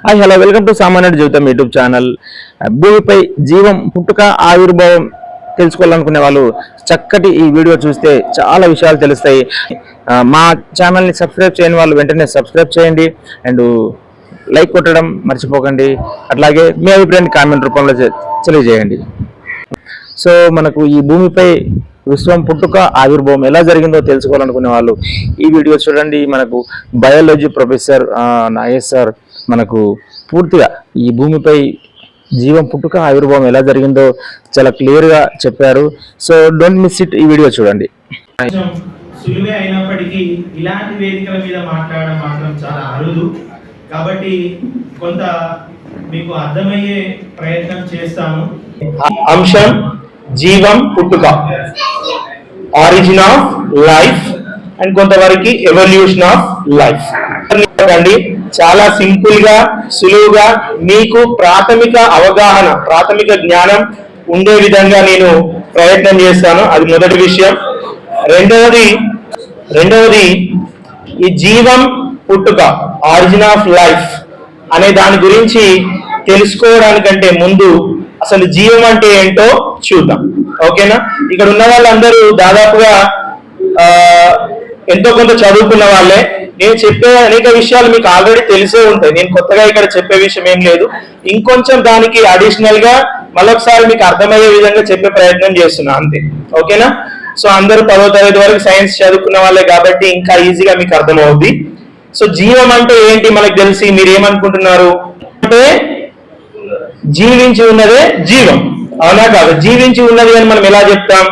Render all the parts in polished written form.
Hi hello welcome to సామాన్యుడి జీవితం YouTube channel. భూమిపై జీవం పుట్టుక ఆవిర్భావం తెలుసుకోవాలనుకునే వాళ్ళు చక్కటి ఈ వీడియో చూస్తే చాలా విషయాలు తెలుస్తాయి. మా ఛానల్ని సబ్స్క్రైబ్ చేయని వాళ్ళు వెంటనే సబ్స్క్రైబ్ చేయండి అండ్ లైక్ కొట్టడం మర్చిపోకండి. అట్లాగే మీ అభిప్రాయాన్ని కామెంట్ రూపంలో తెలియజేయండి. సో మనకు ఈ భూమిపై విశ్వం పుట్టుక ఆవిర్భావం ఎలా జరిగిందో తెలుసుకోవాలనుకునే వాళ్ళు ఈ వీడియో చూడండి. మనకు బయాలజీ ప్రొఫెసర్ నాగేష్ సార్ మనకు పూర్తిగా ఈ భూమిపై జీవం పుట్టుక ఆవిర్భావం ఎలా జరిగిందో చాలా క్లియర్గా చెప్పారు. సో డోంట్ మిస్ ఇట్, ఈ వీడియో చూడండి. సులువే అయినప్పటికీ ఇలాంటి వేదికల మీద మాట్లాడడం మాత్రం చాలా అరుదు. కాబట్టి కొంత మీకు అర్థమయ్యే ప్రయత్నం చేస్తాము. అంశం జీవం పుట్టుక, ఆరిజిన్ ఆఫ్ లైఫ్ అండ్ కొంతవరకు ఎవల్యూషన్ ఆఫ్ లైఫ్. చాలా సింపుల్ గా సులువుగా మీకు ప్రాథమిక అవగాహన, ప్రాథమిక జ్ఞానం ఉండే విధంగా నేను ప్రయత్నం చేస్తాను. అది మొదటి విషయం. రెండవది ఈ జీవం పుట్టుక, ఆరిజిన్ ఆఫ్ లైఫ్ అనే దాని గురించి తెలుసుకోవడానికంటే ముందు అసలు జీవం అంటే ఏంటో చూద్దాం. ఓకేనా? ఇక్కడ ఉన్న వాళ్ళందరూ దాదాపుగా ఎంతో కొంత చదువుకున్న వాళ్ళే. నేను చెప్పే అనేక విషయాలు మీకు ఆల్రెడీ తెలిసే ఉంటాయి. నేను కొత్తగా ఇక్కడ చెప్పే విషయం ఏం లేదు. ఇంకొంచెం దానికి అడిషనల్ గా మళ్ళొకసారి మీకు అర్థమయ్యే విధంగా చెప్పే ప్రయత్నం చేస్తున్నా, అంతే. ఓకేనా? సో అందరూ 10వ తరగతి వరకు సైన్స్ చదువుకున్న వాళ్ళే కాబట్టి ఇంకా ఈజీగా మీకు అర్థమవుద్ది. సో జీవం అంటే ఏంటి మనకు తెలిసి మీరు ఏమనుకుంటున్నారు అంటే జీవించి ఉన్నదే జీవం, అవునా కాదు? జీవించి ఉన్నది అని మనం ఎలా చెప్తాం?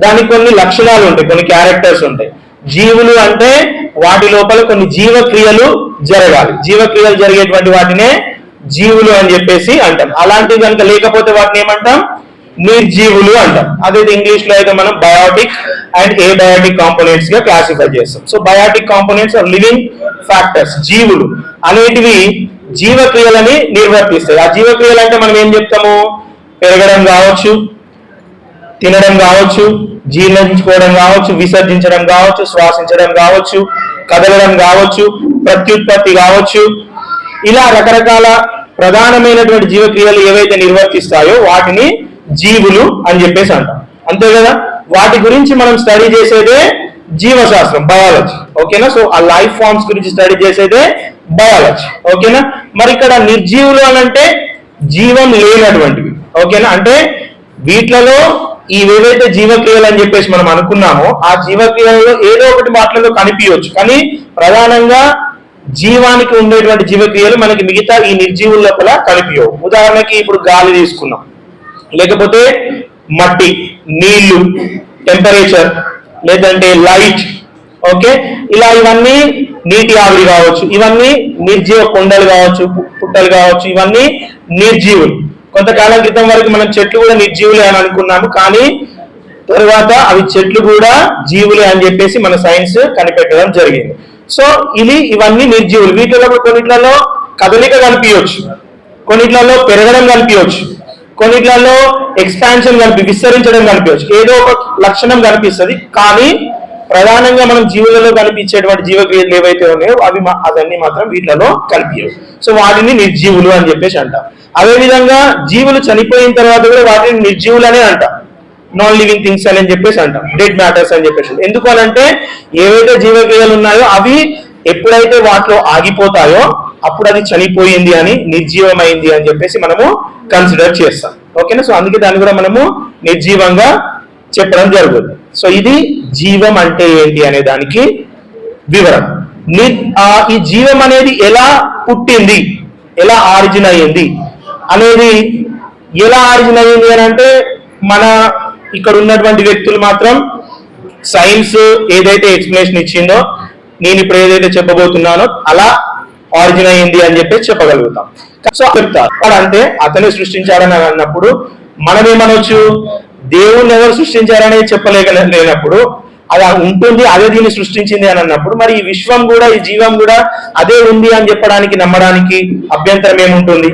దానికి కొన్ని లక్షణాలు ఉంటాయి, కొన్ని క్యారెక్టర్స్ ఉంటాయి. జీవులు అంటే వాటి లోపల కొన్ని జీవక్రియలు జరగాలి. జీవక్రియలు జరిగేటువంటి వాటినే జీవులు అని చెప్పేసి అంటాం. అలాంటివి కనుక లేకపోతే వాటిని ఏమంటాం? నిర్జీవులు అంటాం. అదే ఇంగ్లీష్ లో అయితే మనం బయోటిక్ అండ్ ఏబయోటిక్ కాంపోనెంట్స్ గా క్లాసిఫై చేస్తాం. So biotic components are living factors. జీవులు అనేటివి జీవక్రియలని నిర్వర్తిస్తాయి. ఆ జీవక్రియలు అంటే మనం ఏం చెప్తాము? పెరగడం కావచ్చు, తినడం కావచ్చు, జీర్ణించుకోవడం కావచ్చు, విసర్జించడం కావచ్చు, శ్వాసించడం కావచ్చు, కదలడం కావచ్చు, ప్రత్యుత్పత్తి కావచ్చు. ఇలా రకరకాల ప్రధానమైనటువంటి జీవక్రియలు ఏవైతే నిర్వర్తిస్తాయో వాటిని జీవులు అని చెప్పేసి అంటాం. అంతే కదా? వాటి గురించి మనం స్టడీ చేసేదే జీవశాస్త్రం, బయాలజీ. ఓకేనా? సో ఆ లైఫ్ ఫార్మ్స్ గురించి స్టడీ చేసేదే బయాలజీ. ఓకేనా? మరి ఇక్కడ నిర్జీవులు అని అంటే జీవం లేనటువంటివి. ఓకేనా? అంటే వీటిలలో ఏవైతే జీవక్రియలు అని చెప్పేసి మనం అనుకున్నామో ఆ జీవక్రియలలో ఏదో ఒకటి వాటిలో కనిపించవచ్చు, కానీ ప్రధానంగా జీవానికి ఉండేటువంటి జీవక్రియలు మనకి మిగతా ఈ నిర్జీవుల లోపల కనిపించవు. ఉదాహరణకి ఇప్పుడు గాలి తీసుకున్నాం, లేకపోతే మట్టి, నీళ్లు, టెంపరేచర్, లేదంటే లైట్. ఓకే, ఇలా ఇవన్నీ నీటి ఆవిరి కావచ్చు, ఇవన్నీ నిర్జీవ కొండలు కావచ్చు, పుట్టలు కావచ్చు, ఇవన్నీ నిర్జీవులు. కొంతకాలం క్రితం వరకు మనం చెట్లు కూడా నిర్జీవులే అని అనుకున్నాము, కానీ తర్వాత అవి చెట్లు కూడా జీవులే అని చెప్పేసి మన సైన్స్ కనిపెట్టడం జరిగింది. సో ఇవన్నీ నిర్జీవులు. వీటిలో కొన్నిట్లలో కదలిక కనిపించవచ్చు, కొన్నిట్లలో పెరగడం కనిపించవచ్చు, కొన్నిట్లలో ఎక్స్పాన్షన్ విస్తరించడం కనిపించవచ్చు, ఏదో ఒక లక్షణం కనిపిస్తుంది. కానీ ప్రధానంగా మనం జీవులలో కనిపించేటువంటి జీవక్రియలు ఏవైతే ఉన్నాయో అవన్నీ మాత్రం వీటిలో కనిపించవు. సో వాటిని నిర్జీవులు అని చెప్పేసి అంటాం. అదేవిధంగా జీవులు చనిపోయిన తర్వాత కూడా వాటిని నిర్జీవులనే అంటాం, నాన్ లివింగ్ థింగ్స్ అని చెప్పేసి అంటాం, డెడ్ మ్యాటర్స్ అని చెప్పేసి. ఎందుకు అనంటే ఏవైతే జీవక్రియలు ఉన్నాయో అవి ఎప్పుడైతే వాటిలో ఆగిపోతాయో అప్పుడు అది చనిపోయింది అని, నిర్జీవమైంది అని చెప్పేసి మనము కన్సిడర్ చేస్తాం. ఓకేనా? సో అందుకే దాన్ని కూడా మనము నిర్జీవంగా చెప్పడం జరుగుతుంది. సో ఇది జీవం అంటే ఏంటి అనే దానికి వివరణ. ఈ జీవం అనేది ఎలా పుట్టింది, ఎలా ఆరిజిన్ అయ్యింది అనేది, ఎలా ఆరిజిన్ అయ్యింది అని అంటే మన ఇక్కడ ఉన్నటువంటి వ్యక్తులు మాత్రం సైన్స్ ఏదైతే ఎక్స్ప్లెనేషన్ ఇచ్చిందో, నేను ఇప్పుడు ఏదైతే చెప్పబోతున్నానో అలా ఆరిజిన్ అయ్యింది అని చెప్పేసి చెప్పగలుగుతాం. సో చెప్తారు అంటే అతనే సృష్టించాడని అన్నప్పుడు మనం ఏమనొచ్చు? దేవుణ్ణి ఎవరు సృష్టించారని లేనప్పుడు అది ఉంటుంది, అదే దీన్ని సృష్టించింది అని అన్నప్పుడు మరి ఈ విశ్వం కూడా, ఈ జీవం కూడా అదే ఉంది అని చెప్పడానికి, నమ్మడానికి అభ్యంతరం ఏముంటుంది?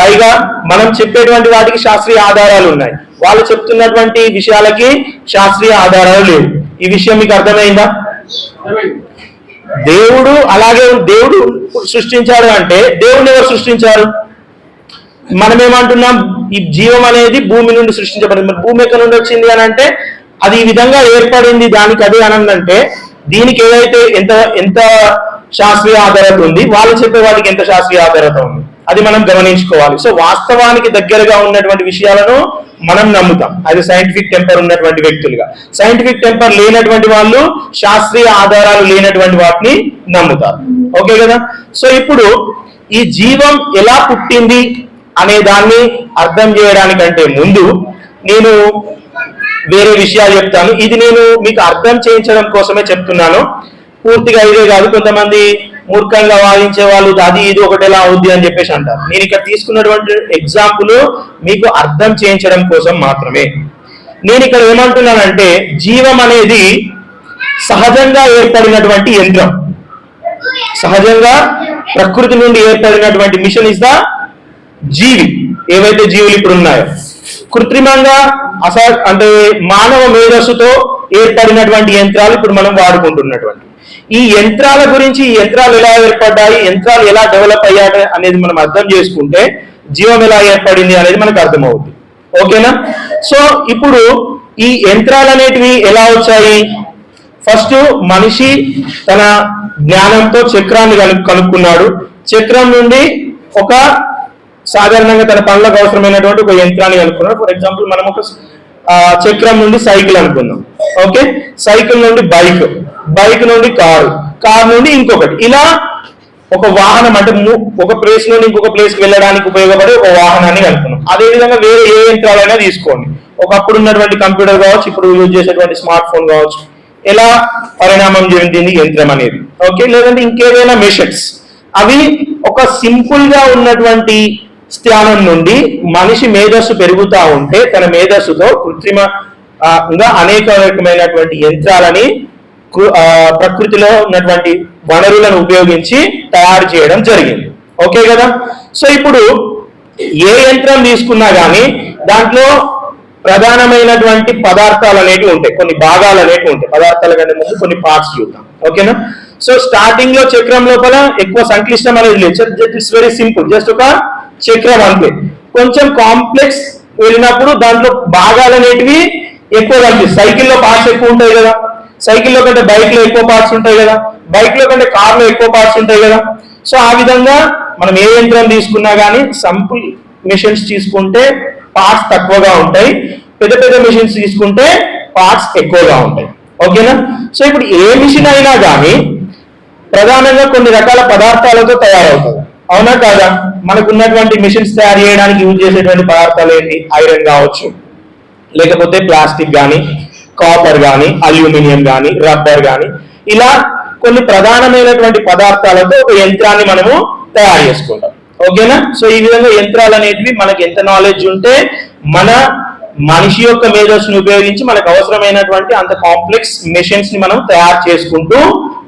పైగా మనం చెప్పేటువంటి వాటికి శాస్త్రీయ ఆధారాలు ఉన్నాయి, వాళ్ళు చెప్తున్నటువంటి విషయాలకి శాస్త్రీయ ఆధారాలు లేవు. ఈ విషయం మీకు అర్థమైందా? దేవుడు అలాగే దేవుడు సృష్టించాడు అంటే దేవుడిని ఎవరు సృష్టించారు? మనం ఏమంటున్నాం, ఈ జీవం అనేది భూమి నుండి సృష్టించబడింది. భూమి ఎక్కడ నుండి వచ్చింది అని అంటే అది ఈ విధంగా ఏర్పడింది, దానికి అదే అనందంటే దీనికి ఏదైతే ఎంత శాస్త్రీయ ఆధారత ఉంది, వాళ్ళు చెప్పే వాటికి ఎంత శాస్త్రీయ ఆధారత ఉంది, అది మనం గమనించుకోవాలి. సో వాస్తవానికి దగ్గరగా ఉన్నటువంటి విషయాలను మనం నమ్ముతాం అది సైంటిఫిక్ టెంపర్ ఉన్నటువంటి వ్యక్తులుగా. సైంటిఫిక్ టెంపర్ లేనటువంటి వాళ్ళు శాస్త్రీయ ఆధారాలు లేనటువంటి వాటిని నమ్ముతారు. ఓకే కదా? సో ఇప్పుడు ఈ జీవం ఎలా పుట్టింది అనే దాన్ని అర్థం చేయడానికంటే ముందు నేను వేరే విషయాలు చెప్తాను. ఇది నేను మీకు అర్థం చేయించడం కోసమే చెప్తున్నాను, పూర్తిగా ఇదే కాదు. కొంతమంది మూర్ఖంగా వాదించే వాళ్ళు అది ఇది ఒకటి ఎలా అవుద్ది అని చెప్పేసి అంటారు. నేను ఇక్కడ తీసుకున్నటువంటి ఎగ్జాంపుల్ మీకు అర్థం చేయించడం కోసం మాత్రమే. నేను ఇక్కడ ఏమంటున్నానంటే జీవం అనేది సహజంగా ఏర్పడినటువంటి యంత్రం, సహజంగా ప్రకృతి నుండి ఏర్పడినటువంటి మిషన్ ఇస్ ద జీవి. ఏవైతే జీవులు ఇప్పుడు ఉన్నాయో కృత్రిమంగా అంటే మానవ మేధస్సుతో ఏర్పడినటువంటి యంత్రాలు ఇప్పుడు మనం వాడుకుంటున్నటువంటి ఈ యంత్రాల గురించి, ఈ యంత్రాలు ఎలా ఏర్పడ్డాయి, యంత్రాలు ఎలా డెవలప్ అయ్యాయి అనేది మనం అర్థం చేసుకుంటే జీవం ఎలా ఏర్పడింది అనేది మనకు అర్థమవుతుంది. ఓకేనా? సో ఇప్పుడు ఈ యంత్రాలు అనేటివి ఎలా వచ్చాయి? ఫస్ట్ మనిషి తన జ్ఞానంతో చక్రాన్ని కనుక్కున్నాడు. చక్రం నుండి ఒక సాధారణంగా తన పనులకు అవసరమైనటువంటి ఒక యంత్రాన్ని కనుక్కున్నాడు. ఫర్ ఎగ్జాంపుల్ మనం ఒక చక్రం నుండి సైకిల్ అనుకుందాం. ఓకే, సైకిల్ నుండి బైక్, బైక్ నుండి కారు, కారు నుండి ఇంకొకటి, ఇలా ఒక వాహనం అంటే ఒక ప్లేస్ నుండి ఇంకొక ప్లేస్ కి వెళ్ళడానికి ఉపయోగపడే ఒక వాహనాన్ని కనుక్కున్నాం. అదేవిధంగా వేరే ఏ యంత్రాలైనా తీసుకోండి, ఒకప్పుడు ఉన్నటువంటి కంప్యూటర్ కావచ్చు, ఇప్పుడు యూజ్ చేసేటువంటి స్మార్ట్ ఫోన్ కావచ్చు, ఎలా పరిణామం చెందింది యంత్రం అనేది. ఓకే, లేదంటే ఇంకేదైనా మెషిన్స్, అవి ఒక సింపుల్ గా ఉన్నటువంటి స్థానం నుండి మనిషి మేధస్సు పెరుగుతా ఉంటే తన మేధస్సుతో కృత్రిమంగా అనేక రకమైనటువంటి యంత్రాలని ప్రకృతిలో ఉన్నటువంటి వనరులను ఉపయోగించి తయారు చేయడం జరిగింది. ఓకే కదా? సో ఇప్పుడు ఏ యంత్రం తీసుకున్నా కానీ దాంట్లో ప్రధానమైనటువంటి పదార్థాలు అనేటివి ఉంటాయి, కొన్ని భాగాలు అనేటివి ఉంటాయి. పదార్థాల కంటే ముందు కొన్ని పార్ట్స్ చూద్దాం. ఓకేనా? సో స్టార్టింగ్ లో చక్రం లోపల ఎక్కువ సంక్లిష్టం అనేది లేదు, ఇట్స్ వెరీ సింపుల్, జస్ట్ ఒక చక్రం అంతే. కొంచెం కాంప్లెక్స్ వెళ్ళినప్పుడు దాంట్లో భాగాలు అనేటివి ఎక్కువ కనిపిస్తాయి. సైకిల్లో పార్ట్స్ ఎక్కువ ఉంటాయి కదా, సైకిల్లో కంటే బైక్ లో ఎక్కువ పార్ట్స్ ఉంటాయి కదా, బైక్ లో కంటే కార్ లో ఎక్కువ పార్ట్స్ ఉంటాయి కదా. సో ఆ విధంగా మనం ఏ యంత్రం తీసుకున్నా కానీ సింపుల్ మిషన్స్ తీసుకుంటే పార్ట్స్ తక్కువగా ఉంటాయి, పెద్ద పెద్ద మిషన్స్ తీసుకుంటే పార్ట్స్ ఎక్కువగా ఉంటాయి. ఓకేనా? సో ఇప్పుడు ఏ మిషన్ అయినా కానీ ప్రధానంగా కొన్ని రకాల పదార్థాలతో తయారవుతుంది, అవునా కాదా? మనకు ఉన్నటువంటి మిషన్స్ తయారు చేయడానికి యూజ్ చేసేటువంటి పదార్థాలు ఏంటి? ఐరన్ కావచ్చు, లేకపోతే ప్లాస్టిక్ కానీ, కాపర్ కానీ, అల్యూమినియం కానీ, రబ్బర్ కానీ, ఇలా కొన్ని ప్రధానమైనటువంటి పదార్థాలతో ఒక యంత్రాన్ని మనము తయారు చేసుకుంటాం. ఓకేనా? సో ఈ విధంగా యంత్రాలు అనేటివి మనకి ఎంత నాలెడ్జ్ ఉంటే మన మనిషి యొక్క మేధస్సును ఉపయోగించి మనకు అవసరమైనటువంటి అంత కాంప్లెక్స్ మిషన్స్ ని మనం తయారు చేసుకుంటూ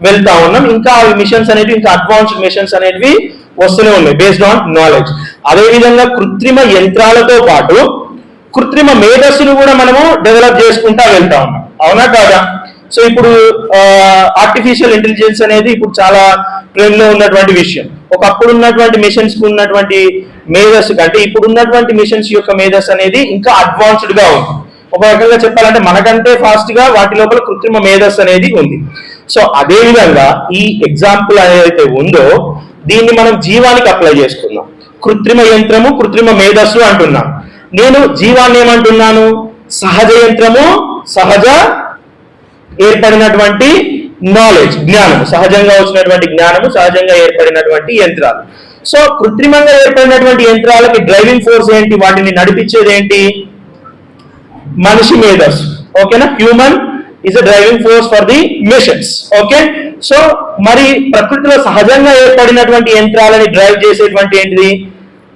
వెళ్తా ఉన్నాం. ఇంకా ఆ మిషన్స్ అనేవి ఇంకా అడ్వాన్స్డ్ మిషన్స్ అనేవి వస్తూనే ఉన్నాయి బేస్డ్ ఆన్ నాలెడ్జ్. అదేవిధంగా కృత్రిమ యంత్రాలతో పాటు కృత్రిమ మేధస్సును కూడా మనము డెవలప్ చేసుకుంటా వెళ్తా ఉన్నాం, అవునా కాదా? సో ఇప్పుడు ఆర్టిఫిషియల్ ఇంటెలిజెన్స్ అనేది ఇప్పుడు చాలా ట్రెండ్ లో ఉన్నటువంటి విషయం. ఒకప్పుడు ఉన్నటువంటి మిషన్స్ కు ఉన్నటువంటి మేధస్సు కంటే ఇప్పుడు ఉన్నటువంటి మిషన్స్ యొక్క మేధస్సు అనేది ఇంకా అడ్వాన్స్డ్ గా ఉంది. ఒక రకంగా చెప్పాలంటే మనకంటే ఫాస్ట్ గా వాటి లోపల కృత్రిమ మేధస్సు అనేది ఉంది. సో అదే విధంగా ఈ ఎగ్జాంపుల్ ఏదైతే ఉందో దీన్ని మనం జీవానికి అప్లై చేసుకుందాం. కృత్రిమ యంత్రము, కృత్రిమ మేధస్సు అంటున్నాం. నేను జీవాన్ని ఏమంటున్నాను? సహజ యంత్రము, సహజ ఏర్పడినటువంటి నాలెడ్జ్, జ్ఞానము, సహజంగా వచ్చినటువంటి జ్ఞానము, సహజంగా ఏర్పడినటువంటి యంత్రాలు. సో కృత్రిమంగా ఏర్పడినటువంటి యంత్రాలకి డ్రైవింగ్ ఫోర్స్ ఏంటి? వాటిని నడిపించేది ఏంటి? మనిషి మేధస్సు. ఓకేనా? Human is a driving force for the missions. Okay, so మరి ప్రకృతిలో సహజంగా ఏర్పడినటువంటి యంత్రాలని డ్రైవ్ చేసేటువంటి ఏంటిది?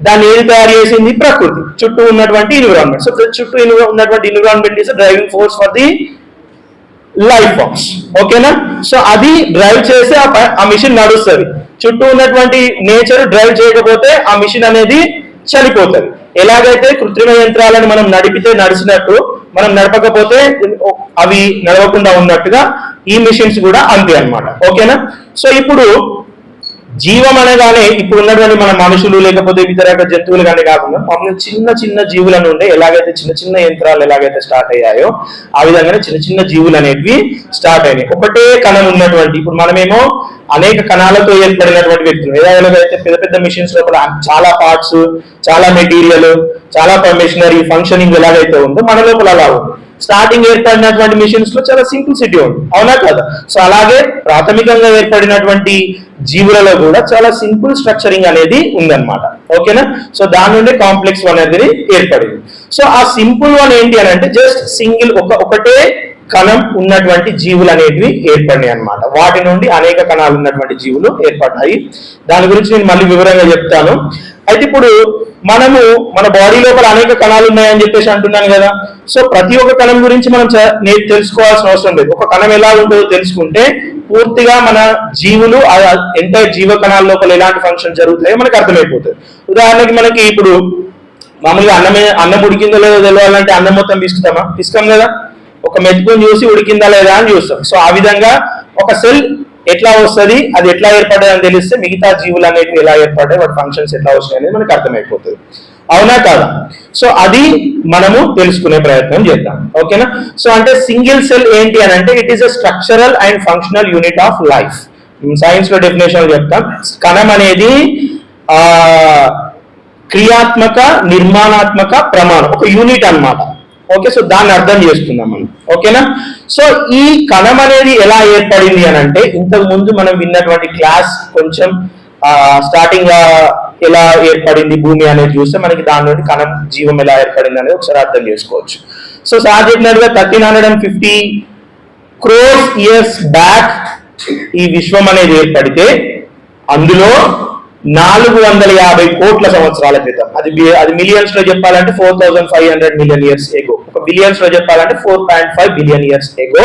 దాన్ని ఏది తయారు చేసింది? ప్రకృతి, చుట్టూ ఉన్నటువంటి ఎన్విరాన్మెంట్. సో చుట్టూ ఉన్నటువంటి environment is driving force for the life forms. ఓకేనా? సో అది డ్రైవ్ చేసి ఆ మిషన్ నడుస్తుంది. చుట్టూ ఉన్నటువంటి నేచర్ డ్రైవ్ చేయకపోతే ఆ మిషన్ అనేది చనిపోతుంది. ఎలాగైతే కృత్రిమ యంత్రాలను మనం నడిపితే నడిచినట్టు, మనం నడపకపోతే అవి నడవకుండా ఉన్నట్టుగా ఈ మిషన్స్ కూడా అంతే అన్నమాట. ఓకేనా? సో ఇప్పుడు జీవం అనగానే ఇప్పుడు ఉన్నటువంటి మన మనుషులు లేకపోతే ఇతర జంతువులు కానీ కాకుండా మామూలుగా చిన్న చిన్న జీవుల నుండి ఎలాగైతే చిన్న చిన్న యంత్రాలు ఎలాగైతే స్టార్ట్ అయ్యాయో ఆ విధంగానే చిన్న చిన్న జీవులు అనేవి స్టార్ట్ అయినాయి. ఒకటే కణం ఉన్నటువంటి, ఇప్పుడు మనమేమో అనేక కణాలతో ఏర్పడినటువంటి వ్యక్తులు, ఎలాగైతే పెద్ద పెద్ద మిషన్స్ లోపల చాలా పార్ట్స్, చాలా మెటీరియల్, చాలా మెషినరీ ఫంక్షనింగ్ ఎలాగైతే ఉందో మన లోపల అలా ఉంది. స్టార్టింగ్ ఏర్పడినటువంటి మిషన్స్ లో చాలా సింప్లిసిటీ ఉంది, అవునా కదా? సో అలాగే ప్రాథమికంగా ఏర్పడినటువంటి జీవులలో కూడా చాలా సింపుల్ స్ట్రక్చరింగ్ అనేది ఉందన్నమాట. ఓకేనా? సో దాని నుండి కాంప్లెక్స్ వన్ అనేది ఏర్పడింది. సో ఆ సింపుల్ వన్ ఏంటి అని అంటే జస్ట్ సింగిల్ ఒకటే కణం ఉన్నటువంటి జీవులు అనేటివి ఏర్పడినాయి అన్నమాట. వాటి నుండి అనేక కణాలు ఉన్నటువంటి జీవులు ఏర్పడ్డాయి. దాని గురించి నేను మళ్ళీ వివరంగా చెప్తాను. అయితే ఇప్పుడు మనము మన బాడీ లోపల అనేక కణాలు ఉన్నాయని చెప్పేసి అంటున్నాను కదా. సో ప్రతి ఒక్క కణం గురించి మనం తెలుసుకోవాల్సిన అవసరం లేదు. ఒక కణం ఎలా ఉంటుందో తెలుసుకుంటే పూర్తిగా మన జీవులు ఎంటైర్ జీవ కణాల లోపల ఎలాంటి ఫంక్షన్ జరుగుతాయో మనకు అర్థమైపోతుంది. ఉదాహరణకి మనకి ఇప్పుడు మామూలుగా అన్నం ఉడికిందో లేదో తెలియాలంటే అన్నం మొత్తం పిసుకాం కదా, ఒక మెతుకుని చూసి ఉడికిందా లేదా అని చూస్తాం. సో ఆ విధంగా ఒక సెల్ ఎట్లా వస్తుంది, అది ఎట్లా ఏర్పడ్డది అని తెలిస్తే మిగతా జీవులు అనేవి ఎలా ఏర్పడ్డాయి, వాటి ఫంక్షన్స్ ఎట్లా వస్తాయి అనేది మనకు అర్థమైపోతుంది, అవునా కాదా? సో అది మనము తెలుసుకునే ప్రయత్నం చేద్దాం. ఓకేనా? సో అంటే సింగిల్ సెల్ ఏంటి అని అంటే it is a structural and functional unit of life. Science లో డెఫినేషన్ చెప్తాం. కణం అనేది క్రియాత్మక నిర్మాణాత్మక ప్రమాణం, ఒక యూనిట్ అన్నమాట. ఓకే, సో దాన్ని అర్థం చేసుకుందాం మనం. ఓకేనా? సో ఈ కణం అనేది ఎలా ఏర్పడింది అని అంటే ఇంతకు ముందు మనం విన్నటువంటి క్లాస్ కొంచెం స్టార్టింగ్ ఎలా ఏర్పడింది భూమి అనేది చూస్తే మనకి దాని నుండి కణం జీవం ఎలా ఏర్పడింది అనేది ఒకసారి అర్థం చేసుకోవచ్చు. సో సార్ చెప్పినట్టుగా 1350 crores years బ్యాక్ ఈ విశ్వం అనేది ఏర్పడితే అందులో 450 కోట్ల సంవత్సరాల క్రితం, అది మిలియన్స్ లో చెప్పాలంటే 4500 million years ఎగో, ఒక బిలియన్స్ లో చెప్పాలంటే 4.5 billion years ఎగో,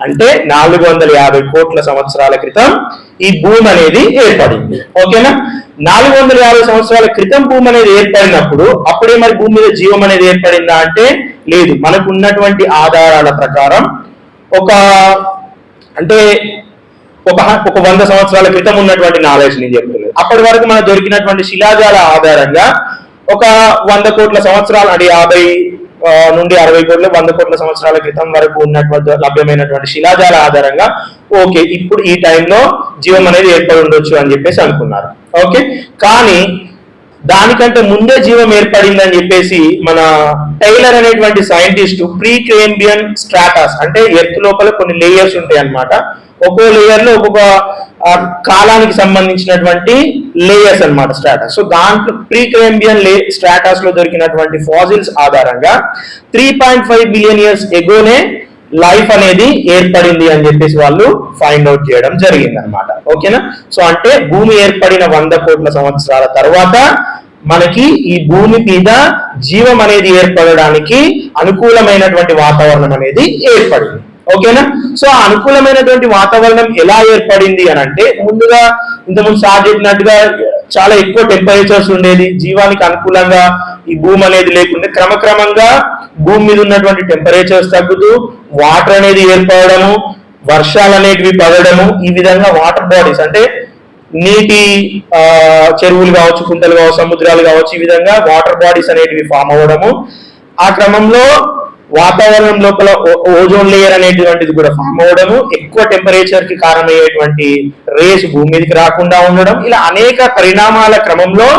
అంటే 450 కోట్ల సంవత్సరాల క్రితం ఈ భూమి అనేది ఏర్పడింది. ఓకేనా? 450 సంవత్సరాల క్రితం భూమి అనేది ఏర్పడినప్పుడు అప్పుడే మరి భూమి మీద జీవం అనేది ఏర్పడిందా అంటే లేదు. మనకు ఉన్నటువంటి ఆధారాల ప్రకారం ఒక 100 సంవత్సరాల క్రితం ఉన్నటువంటి నాలెడ్జ్ నేను చెప్తున్నాను. అప్పటి వరకు మనకు దొరికినటువంటి శిలాజాల ఆధారంగా ఒక 100 కోట్ల సంవత్సరాలు, అంటే 50 నుండి 60 కోట్ల 100 కోట్ల సంవత్సరాల క్రితం వరకు ఉన్నటువంటి లభ్యమైనటువంటి శిలాజాల ఆధారంగా ఓకే ఇప్పుడు ఈ టైంలో జీవం అనేది ఏర్పడి ఉండొచ్చు అని చెప్పేసి అనుకున్నారు. ఓకే, కానీ దానికంటే ముందే జీవం ఏర్పడింది అని చెప్పేసి మన టైలర్ అనేటువంటి సైంటిస్ట్ ప్రీ క్యాంబ్రియన్ స్ట్రాటాస్, అంటే ఎర్త్ లోపల కొన్ని లేయర్స్ ఉంటాయి అన్నమాట. ఒక్కో లేయర్ లో ఒక్కొక్క కాలానికి సంబంధించినటువంటి లేయర్స్ అన్నమాట స్ట్రాటాస్. సో దాంట్లో ప్రీ క్యాంబ్రియన్ స్ట్రాటాస్ లో దొరికినటువంటి ఫాసిల్స్ ఆధారంగా 3.5 billion years ఎగోనే లైఫ్ అనేది ఏర్పడింది అని చెప్పేసి వాళ్ళు ఫైండ్ అవుట్ చేయడం జరిగింది అనమాట. ఓకేనా? సో అంటే భూమి ఏర్పడిన 100 కోట్ల సంవత్సరాల తర్వాత మనకి ఈ భూమి మీద జీవం అనేది ఏర్పడడానికి అనుకూలమైనటువంటి వాతావరణం అనేది ఏర్పడింది. ఓకేనా? సో ఆ అనుకూలమైనటువంటి వాతావరణం ఎలా ఏర్పడింది అని అంటే ముందుగా ఇంతకుముందు సార్ చెప్పినట్టుగా చాలా ఎక్కువ టెంపరేచర్స్ ఉండేది, జీవానికి అనుకూలంగా ఈ భూమి అనేది లేకుండా క్రమక్రమంగా భూమి మీద ఉన్నటువంటి టెంపరేచర్స్ తగ్గుతూ వాటర్ అనేది ఏర్పడము, వర్షాలు అనేటివి పడడము, ఈ విధంగా వాటర్ బాడీస్ అంటే నీటి చెరువులు కావచ్చు, కుంటలు కావచ్చు, సముద్రాలు కావచ్చు, ఈ విధంగా వాటర్ బాడీస్ అనేటివి ఫామ్ అవ్వడము. ఆ క్రమంలో వాతావరణం లోపల ఓజోన్ లేయర్ అనేటువంటిది కూడా ఫామ్ అవ్వడము, ఎక్కువ టెంపరేచర్ కి కారణమయ్యేటువంటి రేస్ భూమి మీదకి రాకుండా ఉండడం, ఇలా అనేక పరిణామాల క్రమంలో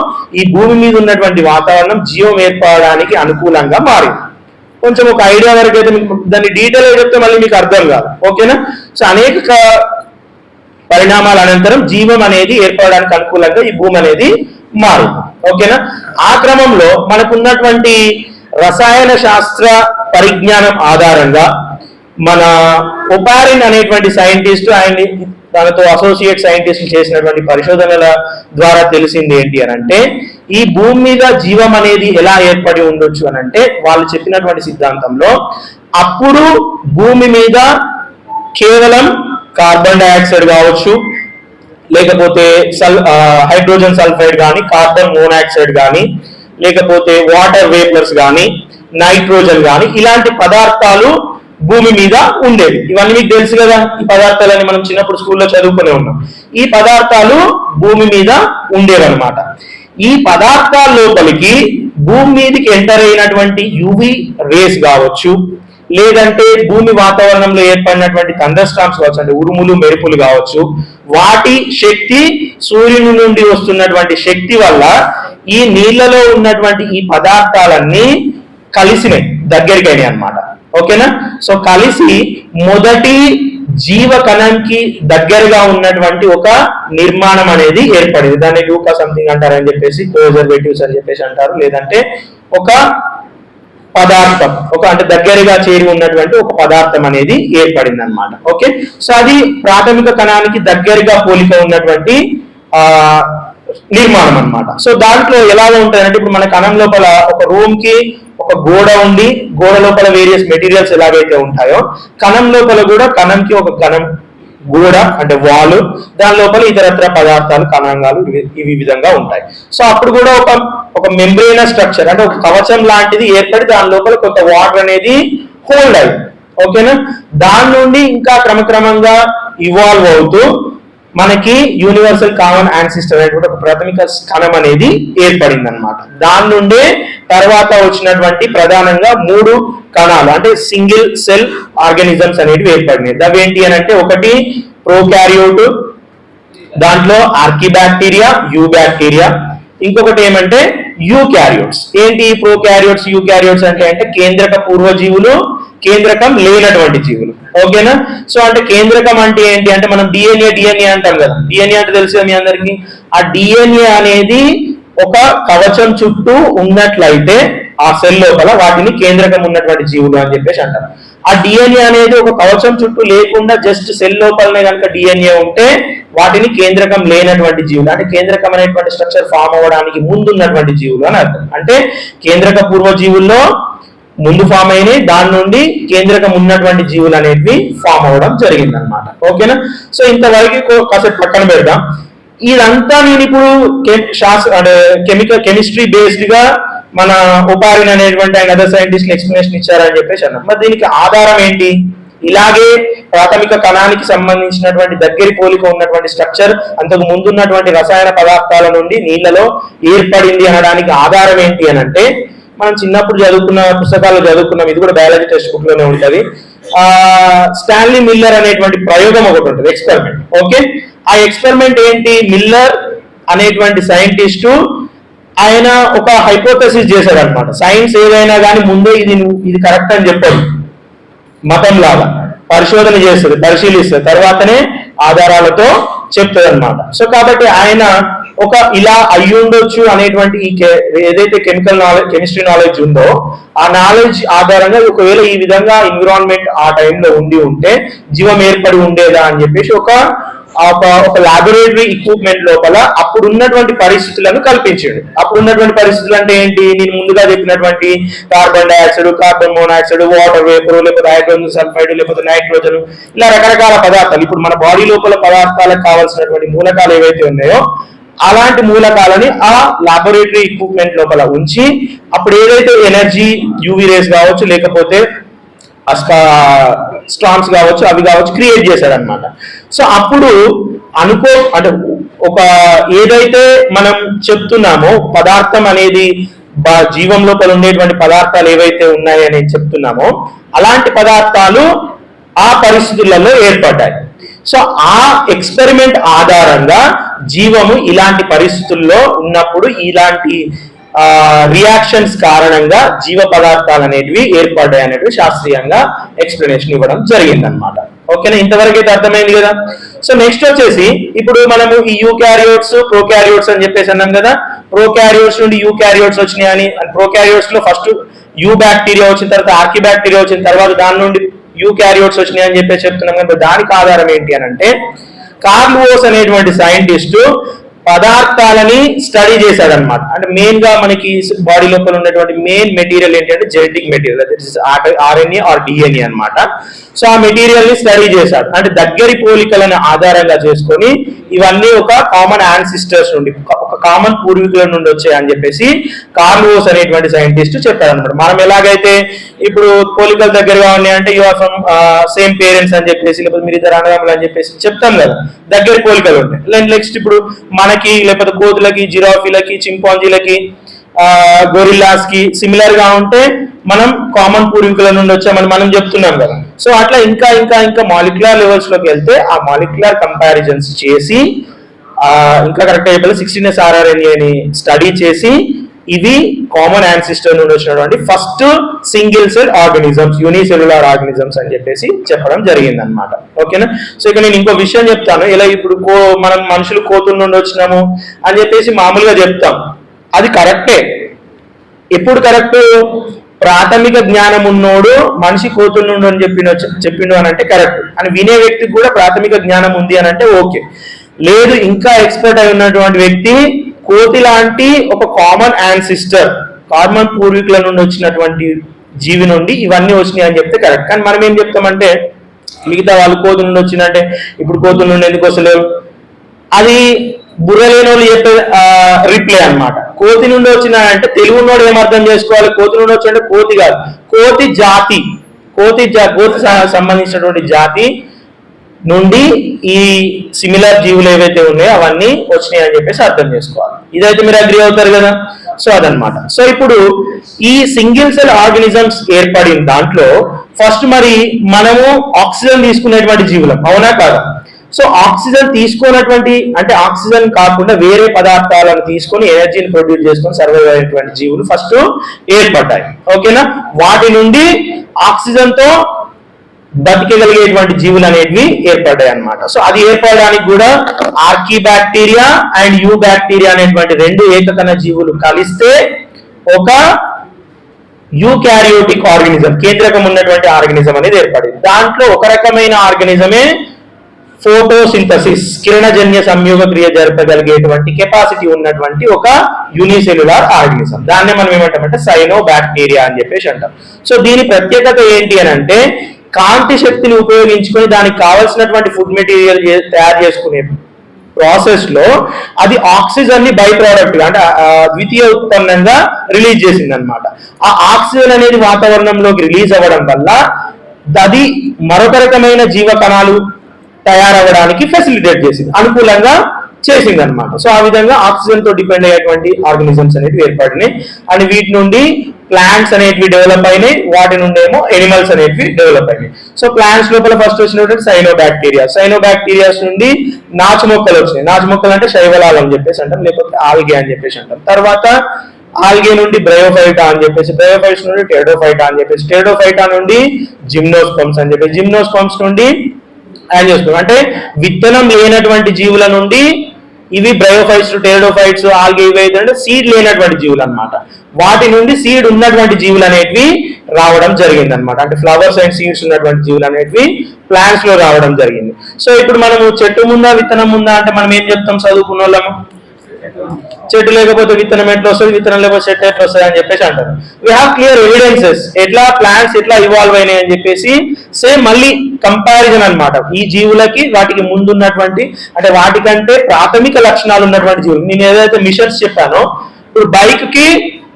ఈ భూమి మీద ఉన్నటువంటి వాతావరణం జీవం ఏర్పడడానికి అనుకూలంగా మారింది. కొంచెం ఒక ఐడియా వరకు అయితే దాన్ని డీటెయిల్ గా చెప్తే మళ్ళీ మీకు అర్థం కాదు. ఓకేనా? సో అనేక పరిణామాల అనంతరం జీవం అనేది ఏర్పడడానికి అనుకూలంగా ఈ భూమి అనేది మారింది. ఓకేనా? ఆ క్రమంలో మనకున్నటువంటి రసాయన శాస్త్ర పరిజ్ఞానం ఆధారంగా మన ఒపారిన్ అనేటువంటి సైంటిస్ట్ అండ్ తనతో అసోసియేట్ సైంటిస్ట్ చేసినటువంటి పరిశోధనల ద్వారా తెలిసింది ఏంటి అని అంటే ఈ భూమి మీద జీవం అనేది ఎలా ఏర్పడి ఉండొచ్చు అని అంటే వాళ్ళు చెప్పినటువంటి సిద్ధాంతంలో అప్పుడు భూమి మీద కేవలం కార్బన్ డైఆక్సైడ్ కావచ్చు, లేకపోతే హైడ్రోజన్ సల్ఫైడ్ కానీ, కార్బన్ మోనాక్సైడ్ కానీ, లేకపోతే వాటర్ వేపర్స్ కానీ, నైట్రోజన్ కానీ ఇలాంటి పదార్థాలు భూమి మీద ఉండేవి. ఇవన్నీ మీకు తెలుసు కదా, ఈ పదార్థాలని మనం చిన్నప్పుడు స్కూల్లో చదువుకునే ఉన్నాం. ఈ పదార్థాలు భూమి మీద ఉండేవన్నమాట. ఈ పదార్థాల లోపలికి భూమి మీదకి ఎంటర్ అయినటువంటి యువి రేస్ కావచ్చు, లేదంటే భూమి వాతావరణంలో ఏర్పడినటువంటి థండర్ స్టార్మ్స్ కావచ్చు, అంటే ఉరుములు మెరుపులు కావచ్చు, వాటి శక్తి, సూర్యుని నుండి వస్తున్నటువంటి శక్తి వల్ల ఈ నీళ్లలో ఉన్నటువంటి ఈ పదార్థాలన్నీ కలిసినాయి, దగ్గరికి అయినాయి అన్నమాట. ఓకేనా? సో కలిసి మొదటి జీవ కణంకి దగ్గరగా ఉన్నటువంటి ఒక నిర్మాణం అనేది ఏర్పడింది. దాన్ని యూకా సంథింగ్ అంటారని చెప్పేసి, కోజర్వేటివ్స్ అని చెప్పేసి అంటారు, లేదంటే ఒక పదార్థం, అంటే దగ్గరగా చేరి ఉన్నటువంటి ఒక పదార్థం అనేది ఏర్పడింది అనమాట. ఓకే, సో అది ప్రాథమిక కణానికి దగ్గరగా పోలిక ఉన్నటువంటి నిర్మాణం అన్నమాట. సో దాంట్లో ఎలాగ ఉంటాయంటే, ఇప్పుడు మన కణం లోపల ఒక రూమ్ కి ఒక గోడ ఉండి, గోడ లోపల వేరియస్ మెటీరియల్స్ ఎలాగైతే ఉంటాయో, కణం లోపల కూడా కణంకి ఒక కణం గోడ అంటే వాలు, దాని లోపల ఇతరత్ర పదార్థాలు, కణాంగాలు ఇవి విధంగా ఉంటాయి. సో అప్పుడు కూడా ఒక మెంబ్రేన స్ట్రక్చర్ అంటే ఒక కవచం లాంటిది ఏర్పడి దాని లోపల కొంత వాటర్ అనేది హోల్డ్ అయ్యి, ఓకేనా, దాని నుండి ఇంకా క్రమక్రమంగా ఇవాల్వ్ అవుతూ మనకి యూనివర్సల్ కామన్ యాన్సిస్టర్ అనేటువంటి ఒక ప్రాథమిక కణం అనేది ఏర్పడింది అనమాట. దాని నుండే తర్వాత వచ్చినటువంటి ప్రధానంగా 3 కణాలు అంటే సింగిల్ సెల్ ఆర్గానిజమ్స్ అనేవి ఏర్పడినాయి. అవేంటి అని అంటే, ఒకటి ప్రోకారియోట్, దాంట్లో ఆర్కిబ్యాక్టీరియా, యూబ్యాక్టీరియా, ఇంకొకటి ఏమంటే యూకారియోట్స్. ఏంటి ప్రోకారియోట్స్, యూకారియోట్స్ అంటే కేంద్రక పూర్వజీవులు, కేంద్రకం లేనటువంటి జీవులు. ఓకేనా? సో అంటే కేంద్రకం అంటే ఏంటి అంటే, మనం డిఎన్ఏ అంటాం కదా, డిఎన్ఏ అంటే తెలుసు మీ అందరికి. ఆ డిఎన్ఏ అనేది ఒక కవచం చుట్టూ ఉన్నట్లయితే ఆ సెల్ లోపల వాటిని కేంద్రకం ఉన్నటువంటి జీవులు అని చెప్పేసి అంటారు. ఆ డిఎన్ఏ అనేది ఒక కవచం చుట్టూ లేకుండా జస్ట్ సెల్ లోపలనే కనుక డిఎన్ఏ ఉంటే వాటిని కేంద్రకం లేనటువంటి జీవులు, అంటే కేంద్రకం అనేటువంటి స్ట్రక్చర్ ఫామ్ అవ్వడానికి ముందు ఉన్నటువంటి జీవులు అని అర్థం. అంటే కేంద్రక పూర్వ జీవుల్లో ముందు ఫామ్ అయినాయి, దాని నుండి కేంద్రకం ఉన్నటువంటి జీవులు అనేవి ఫామ్ అవ్వడం జరిగింది అనమాట. ఓకేనా? సో ఇంతవరకు కాసేపు పక్కన పెడదాం. ఇదంతా నేను ఇప్పుడు కెమిస్ట్రీ బేస్డ్ గా మన ఉపారిన్ అనేటువంటి ఆయన అదర్ సైంటిస్టులు ఎక్స్ప్లెనేషన్ ఇచ్చారని చెప్పేసి అన్నాం. మరి దీనికి ఆధారం ఏంటి? ఇలాగే ప్రాథమిక కణానికి సంబంధించినటువంటి దగ్గరి పోలిక ఉన్నటువంటి స్ట్రక్చర్ అంతకు ముందు ఉన్నటువంటి రసాయన పదార్థాల నుండి నీళ్లలో ఏర్పడింది అనడానికి ఆధారం ఏంటి అని అంటే, మనం చిన్నప్పుడు చదువుకున్న పుస్తకాల్లో చదువుకున్నాం, ఇది కూడా బయాలజీ టెక్స్ట్ బుక్ లోనే ఉంటది. స్టాన్లీ మిల్లర్ అనేటువంటి ప్రయోగం ఒకటి ఉంటుంది, ఎక్స్పెరిమెంట్. ఓకే, ఆ ఎక్స్పెరిమెంట్ ఏంటి? మిల్లర్ అనేటువంటి సైంటిస్టు ఆయన ఒక హైపోథసిస్ చేశాడు అనమాట. సైన్స్ ఏదైనా కానీ ముందే ఇది కరెక్ట్ అని చెప్పాడు, మతం లాగా పరిశోధన చేస్తుంది, పరిశీలిస్తుంది, తర్వాతనే ఆధారాలతో చెప్తుంది అనమాట. సో కాబట్టి ఆయన ఒక ఇలా అయ్యుండొచ్చు అనేటువంటి ఏదైతే కెమిస్ట్రీ నాలెడ్జ్ ఉందో ఆ నాలెడ్జ్ ఆధారంగా ఒకవేళ ఈ విధంగా ఎన్విరాన్మెంట్ ఆ టైంలో ఉంటే జీవం ఏర్పడి ఉండేదా అని చెప్పేసి ఒక లాబొరేటరీ ఎక్విప్మెంట్ లోపల అప్పుడున్నటువంటి పరిస్థితులను కల్పించాడు. అప్పుడున్నటువంటి పరిస్థితులు అంటే ఏంటి? నేను ముందుగా చెప్పినటువంటి carbon dioxide, carbon monoxide, water vapour, లేకపోతే హైడ్రోజన్ సల్ఫైడ్, లేకపోతే నైట్రోజన్, ఇలా రకరకాల పదార్థాలు, ఇప్పుడు మన బాడీ లోపల పదార్థాలకు కావాల్సినటువంటి మూలకాలు ఏవైతే ఉన్నాయో అలాంటి మూలకాలని ఆ లాబొరేటరీ ఎక్విప్మెంట్ లోపల ఉంచి అప్పుడు ఏదైతే ఎనర్జీ యూవీ రేస్ కావచ్చు, లేకపోతే స్టార్మ్స్ కావచ్చు, అవి కావచ్చు క్రియేట్ చేశాడనమాట. సో అప్పుడు అంటే ఒక ఏదైతే మనం చెప్తున్నామో పదార్థం అనేది జీవం లోపల ఉండేటువంటి పదార్థాలు ఏవైతే ఉన్నాయని చెప్తున్నామో అలాంటి పదార్థాలు ఆ పరిస్థితులలో ఏర్పడ్డాయి. సో ఆ ఎక్స్పెరిమెంట్ ఆధారంగా జీవము ఇలాంటి పరిస్థితుల్లో ఉన్నప్పుడు ఇలాంటి రియాక్షన్స్ కారణంగా జీవ పదార్థాలు అనేటివి ఏర్పడ్డాయి అనేటివి శాస్త్రీయంగా ఎక్స్ప్లెనేషన్ ఇవ్వడం జరిగింది అనమాట. ఓకేనా? ఇంతవరకు అయితే అర్థమైంది కదా. సో నెక్స్ట్ వచ్చేసి ఇప్పుడు మనము ఈ యూకారియోట్స్, ప్రోకారియోట్స్ అని చెప్పేసి అన్నాం కదా. ప్రోకారియోట్స్ నుండి యూకారియోట్స్ వచ్చినాయి అని, ప్రోకారియోట్స్ లో ఫస్ట్ యూ బ్యాక్టీరియా వచ్చిన తర్వాత ఆర్కి బ్యాక్టీరియా వచ్చిన తర్వాత దాని నుండి యూకారియోట్స్ వచ్చినాయి అని చెప్పేసి చెప్తున్నాం కదా. దానికి ఆధారం ఏంటి అని అంటే, కార్ల్ ఓస్ అనేటువంటి సైంటిస్టు పదార్థాలని స్టడీ చేశాడనమాట. అంటే మెయిన్ గా మనకి బాడీ లోపల ఉన్నటువంటి మెయిన్ మెటీరియల్ ఏంటంటే genetic material, RNA or DNA అనమాట. సో ఆ మెటీరియల్ ని స్టడీ చేశాడు. అంటే దగ్గరి పోలికలను ఆధారంగా చేసుకొని ఇవన్నీ ఒక కామన్ యాన్సిస్టర్స్ నుండి, ఒక కామన్ పూర్వీకుల నుండి వచ్చాయి అని చెప్పేసి కార్ల్ వోస్ అనేటువంటి సైంటిస్ట్ చెప్పారనమాట. మనం ఎలాగైతే ఇప్పుడు పోలికలు దగ్గరగా ఉన్నాయి అంటే you are from same parents అని చెప్పేసి, లేకపోతే మీరు ఇద్దరు అన్నదమ్ములు అని చెప్పేసి చెప్తాం కదా, దగ్గర పోలికలు ఉంటాయి. నెక్స్ట్ ఇప్పుడు మనకి లేకపోతే కోతులకి, జిరాఫీలకి, చింపాంజీలకి, గొరిల్లాస్ కి సిమిలర్ గా ఉంటే మనం కామన్ పూర్వీకుల నుండి వచ్చామని మనం చెప్తున్నాం కదా. సో అట్లా ఇంకా ఇంకా ఇంకా మాలిక్యులర్ లెవెల్స్ లోకి వెళ్తే ఆ మాలిక్యులర్ కంపారిజన్స్ చేసి ఇంకా కరెక్ట్ అయిపోయి 16S rRNA స్టడీ చేసి ఇవి కామన్ యాన్సిస్టర్ నుండి వచ్చినటువంటి first single cell organisms, unicellular organisms అని చెప్పేసి చెప్పడం జరిగింది అనమాట. ఓకేనా. సో ఇక నేను ఇంకో విషయం చెప్తాను. ఇలా ఇప్పుడు మనం మనుషులు కోతుల నుండి వచ్చినాము అని చెప్పేసి మామూలుగా చెప్తాం, అది కరెక్టే. ఎప్పుడు కరెక్ట్? ప్రాథమిక జ్ఞానం ఉన్నోడు మనిషి కోతుల నుండి అని చెప్పిండు అని అంటే కరెక్ట్ అని వినే వ్యక్తికి కూడా ప్రాథమిక జ్ఞానం ఉంది అని అంటే ఓకే. లేదు ఇంకా ఎక్స్పర్ట్ అయి ఉన్నటువంటి వ్యక్తి కోతి లాంటి ఒక కామన్ యాన్సిస్టర్, కామన్ పూర్వీకుల నుండి వచ్చినటువంటి జీవి నుండి ఇవన్నీ వచ్చినాయి అని చెప్తే కరెక్ట్. కానీ మనం ఏం చెప్తామంటే మిగతా వాళ్ళు కోతుల నుండి వచ్చిందంటే ఇప్పుడు కోతుల నుండి ఎందుకు వస్తలేవు, అది బుర్ర లేని వాళ్ళు చెప్పే రిప్లై అనమాట. కోతి నుండి వచ్చిన అంటే తెలుగు ఉన్నోడు ఏం అర్థం చేసుకోవాలి, కోతి నుండి వచ్చిందంటే కోతి కాదు, కోతి జాతి, కోతి సంబంధించినటువంటి జాతి నుండి ఈ సిమిలర్ జీవులు ఏవైతే ఉన్నాయో అవన్నీ వచ్చినాయి అని చెప్పేసి అర్థం చేసుకోవాలి. ఇదైతే మీరు అగ్రీ అవుతారు కదా. సో అదనమాట. సో ఇప్పుడు ఈ సింగిల్ సెల్ ఆర్గానిజమ్స్ ఏర్పడిన దాంట్లో ఫస్ట్ మరి మనము ఆక్సిజన్ తీసుకునేటువంటి జీవులం, అవునా కాదా? సో ఆక్సిజన్ తీసుకున్నటువంటి అంటే ఆక్సిజన్ కాకుండా వేరే పదార్థాలను తీసుకొని ఎనర్జీని ప్రొడ్యూస్ చేసుకొని సర్వైవ్ అయ్యేటువంటి జీవులు ఫస్ట్ ఏర్పడ్డాయి. ఓకేనా. వాటి నుండి ఆక్సిజన్ తో బతికగలిగేటువంటి జీవులు అనేవి ఏర్పడ్డాయి అన్నమాట. సో అది ఏర్పడడానికి కూడా archaea bacteria and you bacteria అనేటువంటి రెండు ఏకకణ జీవులు కలిస్తే ఒక యూకారియోటిక్ ఆర్గానిజం, కేంద్రకం ఉన్నటువంటి ఆర్గానిజం అనేది ఏర్పడింది. దాంట్లో ఒక రకమైన ఆర్గానిజమే ఫోటోసింథసిస్, కిరణజన్య సంయోగ క్రియ జరపగలిగేటువంటి కెపాసిటీ ఉన్నటువంటి ఒక యూనిసెల్యులార్ ఆర్గానిజం. దాన్నే మనం ఏమంటామంటే సైనో బ్యాక్టీరియా అని చెప్పేసి అంటాం. సో దీని ప్రత్యేకత ఏంటి అని అంటే కాంతి శక్తిని ఉపయోగించుకొని దానికి కావాల్సినటువంటి ఫుడ్ మెటీరియల్ తయారు చేసుకునే ప్రాసెస్ లో అది ఆక్సిజన్ ని బై ప్రోడక్ట్ అంటే ద్వితీయ ఉత్పన్నంగా రిలీజ్ చేసింది అనమాట. ఆ ఆక్సిజన్ అనేది వాతావరణంలోకి రిలీజ్ అవ్వడం వల్ల అది మరొక రకమైన జీవ కణాలు తయారవడానికి ఫెసిలిటేట్ చేసింది, అనుకూలంగా చేసింది అనమాట. సో ఆ విధంగా ఆక్సిజన్ తో డిపెండ్ అయ్యేటువంటి ఆర్గానిజమ్స్ అనేవి ఏర్పడినాయి. అండ్ వీటి నుండి ప్లాంట్స్ అనేవి డెవలప్ అయినాయి, వాటి నుండి ఏమో ఎనిమల్స్ అనేవి డెవలప్ అయినాయి. సో ప్లాంట్స్ లోపల ఫస్ట్ వచ్చినటువంటి సైనో బ్యాక్టీరియాస్ నుండి నాచు మొక్కలు వచ్చినాయి. నాచు మొక్కలు అంటే శైవలాలు అని చెప్పేసి అంటాం, లేకపోతే ఆల్గే అని చెప్పేసి అంటాం. తర్వాత ఆల్గే నుండి బ్రయోఫైటా అని చెప్పేసి, బ్రయోఫైట్స్ నుండి టెడోఫైటా అని చెప్పేసి, టెడోఫైటా నుండి జిమ్నోస్పమ్స్ అని చెప్పేసి, జిమ్నోస్పమ్స్ నుండి యాంజియోస్పర్మ్ అంటే విత్తనం లేనటువంటి జీవుల నుండి ఇవి బ్రయోఫైట్స్, టెరడోఫైట్స్, ఆల్గే ఇవైతే సీడ్ లేనటువంటి జీవులు అన్నమాట. వాటి నుండి సీడ్ ఉన్నటువంటి జీవులు అనేటివి రావడం జరిగింది అనమాట. అంటే ఫ్లవర్స్ అండ్ సీడ్స్ ఉన్నటువంటి జీవులు అనేటివి ప్లాంట్స్ లో రావడం జరిగింది. సో ఇప్పుడు మనము చెట్టు ముందా విత్తనం ఉందా అంటే మనం ఏం చెప్తాం చదువుకున్న వాళ్ళము, చెట్టు లేకపోతే విత్తనం ఎట్లా వస్తుంది, విత్తనం లేకపోతే చెట్టు ఎట్లా వస్తుంది అని చెప్పేసి అంటారు. వీ హ్యావ్ క్లియర్ ఎవిడెన్సెస్ ఎట్లా ప్లాంట్స్ ఎట్లా ఇవాల్వ్ అయినాయి అని చెప్పేసి సేమ్ మళ్ళీ కంపారిజన్ అన్నమాట. ఈ జీవులకి వాటికి ముందున్నటువంటి అంటే వాటికంటే ప్రాథమిక లక్షణాలు ఉన్నటువంటి జీవులు. నేను ఏదైతే మిషన్స్ చెప్పానో ఇప్పుడు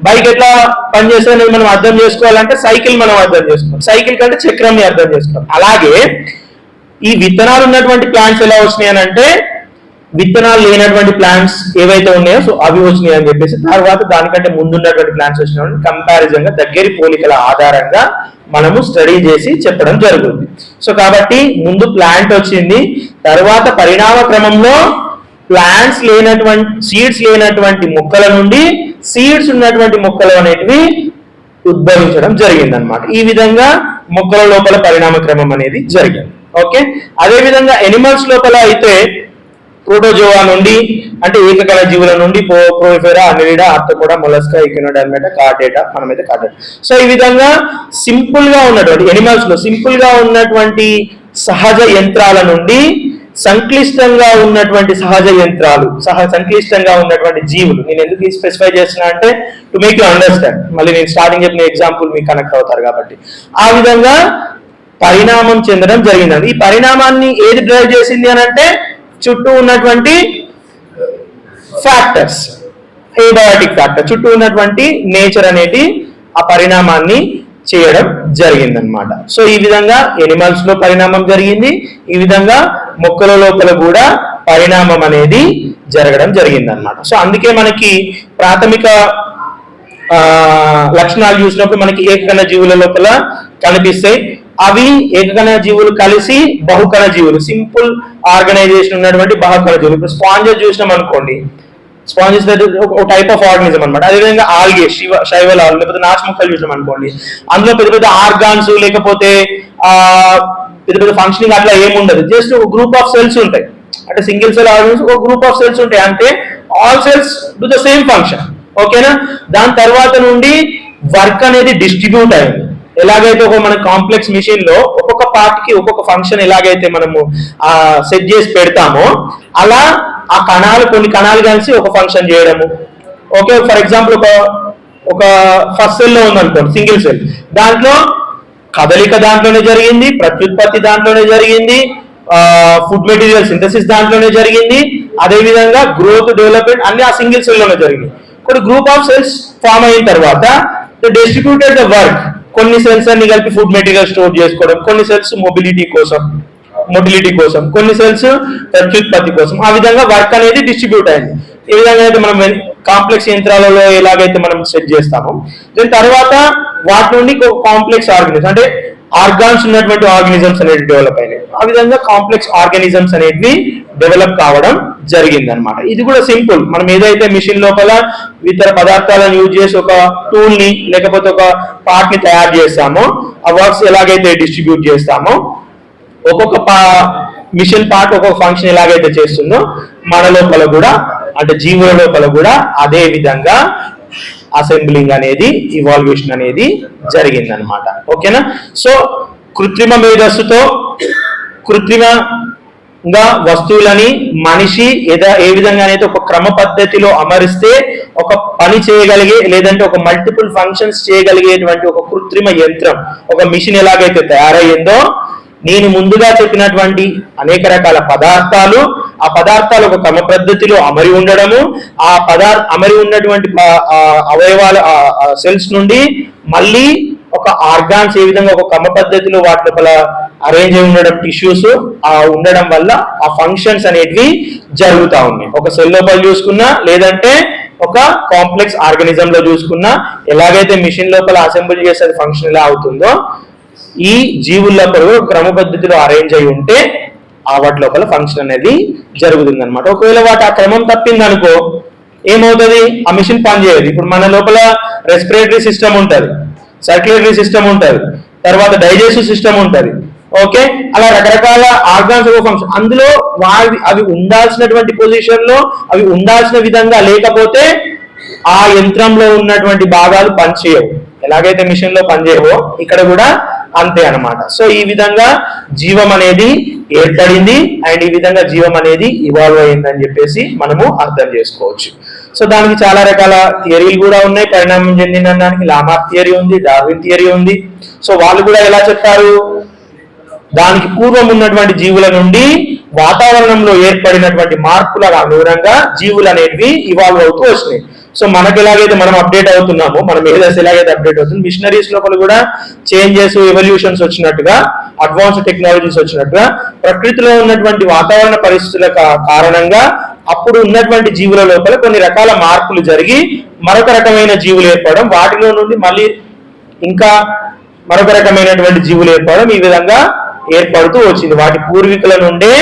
బైక్ ఎట్లా పనిచేస్తుంది మనం అర్థం చేసుకోవాలంటే సైకిల్ మనం అర్థం చేసుకుంటాం, సైకిల్ కంటే చక్రంని అర్థం చేసుకుంటాం. అలాగే ఈ విత్తనాలు ఉన్నటువంటి ప్లాంట్స్ ఎలా వచ్చినాయి అని అంటే విత్తనాలు లేనటువంటి ప్లాంట్స్ ఏవైతే ఉన్నాయో సో అవి వచ్చినాయి అని చెప్పేసి, తర్వాత దానికంటే ముందున్నటువంటి ప్లాంట్స్ వచ్చిన కంపారిజన్ గా దగ్గరి పోలికల ఆధారంగా మనము స్టడీ చేసి చెప్పడం జరుగుతుంది. సో కాబట్టి ముందు ప్లాంట్ వచ్చింది, తర్వాత పరిణామ క్రమంలో ప్లాంట్స్ లేనటువంటి సీడ్స్ లేనటువంటి మొక్కల నుండి సీడ్స్ ఉన్నటువంటి మొక్కలు అనేటివి ఉద్భవించడం జరిగింది అనమాట. ఈ విధంగా మొక్కల లోపల పరిణామ క్రమం అనేది జరిగింది. ఓకే. అదే విధంగా ఎనిమల్స్ లోపల అయితే ప్రోటోజోవా నుండి అంటే ఏకకణ జీవుల నుండి Porifera, Annelida, Arthropoda, Mollusca, Echinodermata, Chordata, మనమైతే కార్డేటా. సో ఈ విధంగా సింపుల్ గా ఉన్నటువంటి ఎనిమల్స్ లో సింపుల్ గా ఉన్నటువంటి సహజ యంత్రాల నుండి సంక్లిష్టంగా ఉన్నటువంటి సహజ యంత్రాలు, సంక్లిష్టంగా ఉన్నటువంటి జీవులు. నేను ఎందుకు స్పెసిఫై చేస్తున్నా అంటే టు మేక్ యూ అండర్స్టాండ్. మళ్ళీ నేను స్టార్టింగ్ చెప్పిన ఎగ్జాంపుల్ మీకు కనెక్ట్ అవుతారు కాబట్టి. ఆ విధంగా పరిణామం చెందడం జరిగింది. ఈ పరిణామాన్ని ఏది డ్రైవ్ చేసింది అని అంటే చుట్టూ ఉన్నటువంటి ఫ్యాక్టర్స్. ఏబయాటిక్ ఫ్యాక్టర్, చుట్టూ ఉన్నటువంటి నేచర్ అనేది ఆ పరిణామాన్ని చేయడం జరిగిందనమాట. సో ఈ విధంగా ఎనిమల్స్ లో పరిణామం జరిగింది, ఈ విధంగా మొక్కల లోపల కూడా పరిణామం అనేది జరగడం జరిగిందనమాట. సో అందుకే మనకి ప్రాథమిక లక్షణాలు చూసినప్పుడు మనకి ఏకకణ జీవుల లోపల కనిపిస్తాయి. అవి ఏకకణ జీవులు కలిసి బహుకణ జీవులు, సింపుల్ ఆర్గనైజేషన్ ఉన్నటువంటి బహుకణ జీవులు. ఇప్పుడు స్పాంజెస్ చూసినాం అనుకోండి, స్పాంజెస్ ఒక టైప్ ఆఫ్ ఆర్గనిజం అనమాట. అదేవిధంగా ఆల్గే, శైవలాలు లేకపోతే నాచు మొక్కలు చూసినాం అనుకోండి, అందులో పెద్ద పెద్ద ఆర్గాన్స్ లేకపోతే పెద్ద పెద్ద ఫంక్షనింగ్ అట్లా ఏముండదు. జస్ట్ ఒక గ్రూప్ ఆఫ్ సెల్స్ ఉంటాయి, అంటే సింగిల్ సెల్ ఆర్గన్స్ ఒక గ్రూప్ ఆఫ్ సెల్స్ ఉంటాయి, అంటే all cells do the same function. ఓకేనా? దాని తర్వాత నుండి వర్క్ అనేది డిస్ట్రిబ్యూట్ అయింది. ఎలాగైతే ఒక మన కాంప్లెక్స్ మిషన్ లో ఒక్కొక్క పార్ట్ కి ఒక్కొక్క ఫంక్షన్ ఎలాగైతే మనము సెట్ చేసి పెడతామో, అలా ఆ కణాలు, కొన్ని కణాలు కలిసి ఒక ఫంక్షన్ చేయడము. ఓకే, ఫర్ ఎగ్జాంపుల్ ఒక ఫస్ట్ సెల్ లో ఉందనుకోండి, సింగిల్ సెల్, దాంట్లో కదలిక దాంట్లోనే జరిగింది, ప్రత్యుత్పత్తి దాంట్లోనే జరిగింది, ఫుడ్ మెటీరియల్ సింథసిస్ దాంట్లోనే జరిగింది, అదేవిధంగా గ్రోత్, డెవలప్మెంట్ అన్ని ఆ సింగిల్ సెల్ లోనే జరిగింది. కొన్ని గ్రూప్ ఆఫ్ సెల్స్ ఫామ్ అయిన తర్వాత డిస్ట్రిబ్యూటెడ్ ద వర్క్. కొన్ని సెల్స్ అన్ని కలిపి ఫుడ్ మెటీరియల్ స్టోర్ చేసుకోవడం, కొన్ని సెల్స్ మొటిలిటీ కోసం, కొన్ని సెల్స్ ప్రత్యుత్పత్తి కోసం, ఆ విధంగా వర్క్ అనేది డిస్ట్రిబ్యూట్ అయింది. ఈ విధంగా అయితే మనం కాంప్లెక్స్ యంత్రాలలో ఎలాగైతే మనం సెట్ చేస్తామో, దాని తర్వాత వాటి నుండి కాంప్లెక్స్ ఆర్గనిజం, అంటే ఆర్గాన్స్ ఉన్నటువంటి ఆర్గనిజమ్స్ అనేవి డెవలప్ అయినాయి. ఆ విధంగా కాంప్లెక్స్ ఆర్గానిజమ్స్ అనేవి డెవలప్ కావడం జరిగింది అనమాట. ఇది కూడా సింపుల్. మనం ఏదైతే మిషన్ లోపల ఇతర పదార్థాలను యూజ్ చేసి ఒక టూల్ ని లేకపోతే ఒక పార్ట్ ని తయారు చేస్తామో, ఆ వర్క్స్ ఎలాగైతే డిస్ట్రిబ్యూట్ చేస్తామో, ఒక్కొక్క మిషన్ పార్ట్ ఒక్కొక్క ఫంక్షన్ ఎలాగైతే చేస్తుందో, మన లోపల కూడా అంటే జీవుల లోపల కూడా అదే విధంగా అసెంబ్లింగ్ అనేది, ఇవాల్యూషన్ అనేది జరిగింది అనమాట. ఓకేనా? సో కృత్రిమ మేధస్సుతో కృత్రిమంగా వస్తువులని మనిషి ఏ విధంగా అయితే ఒక క్రమ పద్ధతిలో అమరిస్తే ఒక పని చేయగలిగే, లేదంటే ఒక మల్టిపుల్ ఫంక్షన్స్ చేయగలిగేటువంటి ఒక కృత్రిమ యంత్రం, ఒక మిషన్ ఎలాగైతే తయారయ్యిందో, నేను ముందుగా చెప్పినటువంటి అనేక రకాల పదార్థాలు, ఆ పదార్థాలు ఒక క్రమ పద్ధతిలో అమరి ఉండడము, ఆ అమరి ఉన్నటువంటి అవయవాల సెల్స్ నుండి మళ్ళీ ఒక ఆర్గాన్స్ ఏ విధంగా ఒక క్రమ పద్ధతిలో వాటి లోపల అరేంజ్ అయి ఉండడం, టిష్యూస్ ఉండడం వల్ల ఆ ఫంక్షన్స్ అనేటివి జరుగుతూ ఉన్నాయి. ఒక సెల్ లోపల చూసుకున్నా, లేదంటే ఒక కాంప్లెక్స్ ఆర్గానిజం లో చూసుకున్నా, ఎలాగైతే మిషన్ లోపల అసెంబుల్ చేసేది ఫంక్షన్ ఎలా అవుతుందో, ఈ జీవుల లోపల క్రమ పద్ధతిలో అరేంజ్ అయి ఉంటే ఆ వాటి లోపల ఫంక్షన్ అనేది జరుగుతుంది అనమాట. ఒకవేళ వాటి ఆ క్రమం తప్పింది అనుకో, ఏమవుతుంది? ఆ మిషన్ పనిచేయదు. ఇప్పుడు మన లోపల రెస్పిరేటరీ సిస్టమ్ ఉంటుంది, సర్క్యులేటరీ సిస్టమ్ ఉంటుంది, తర్వాత డైజెస్టివ్ సిస్టమ్ ఉంటుంది. ఓకే, అలా రకరకాల ఆర్గాన్స్ ఒక ఫంక్షన్, అందులో అవి ఉండాల్సినటువంటి పొజిషన్ లో, అవి ఉండాల్సిన విధంగా లేకపోతే ఆ యంత్రంలో ఉన్నటువంటి భాగాలు పనిచేయవు. ఎలాగైతే మిషన్ లో పనిచేయవో ఇక్కడ కూడా అంతే అన్నమాట. సో ఈ విధంగా జీవం అనేది ఏర్పడింది, అండ్ ఈ విధంగా జీవం అనేది ఇవాల్వ్ అయిందని చెప్పేసి మనము అర్థం చేసుకోవచ్చు. సో దానికి చాలా రకాల థియరీలు కూడా ఉన్నాయి. పరిణామం చెందిన దానికి లామార్క్ థియరీ ఉంది, డార్విన్ థియరీ ఉంది. సో వాళ్ళు కూడా ఎలా చెప్పారు, దానికి పూర్వం ఉన్నటువంటి జీవుల నుండి వాతావరణంలో ఏర్పడినటువంటి మార్పుల అనుగుణంగా జీవులు అనేవి ఇవాల్వ్ అవుతూ వచ్చినాయి. సో మనకి ఎలాగైతే మనం అప్డేట్ అవుతున్నామో, మనం ఏదైతే ఎలాగైతే అప్డేట్ అవుతుంది, మిషనరీస్ లోపల కూడా చేంజెస్, ఎవల్యూషన్స్ వచ్చినట్టుగా, అడ్వాన్స్డ్ టెక్నాలజీస్ వచ్చినట్టుగా, ప్రకృతిలో ఉన్నటువంటి వాతావరణ పరిస్థితుల కారణంగా అప్పుడు ఉన్నటువంటి జీవుల లోపల కొన్ని రకాల మార్పులు జరిగి మరొక రకమైన జీవులు ఏర్పడడం, వాటిలో నుండి మళ్ళీ ఇంకా మరొక రకమైనటువంటి జీవులు ఏర్పడడం, ఈ విధంగా ఏర్పడుతూ వచ్చింది. వాటి పూర్వీకుల నుండే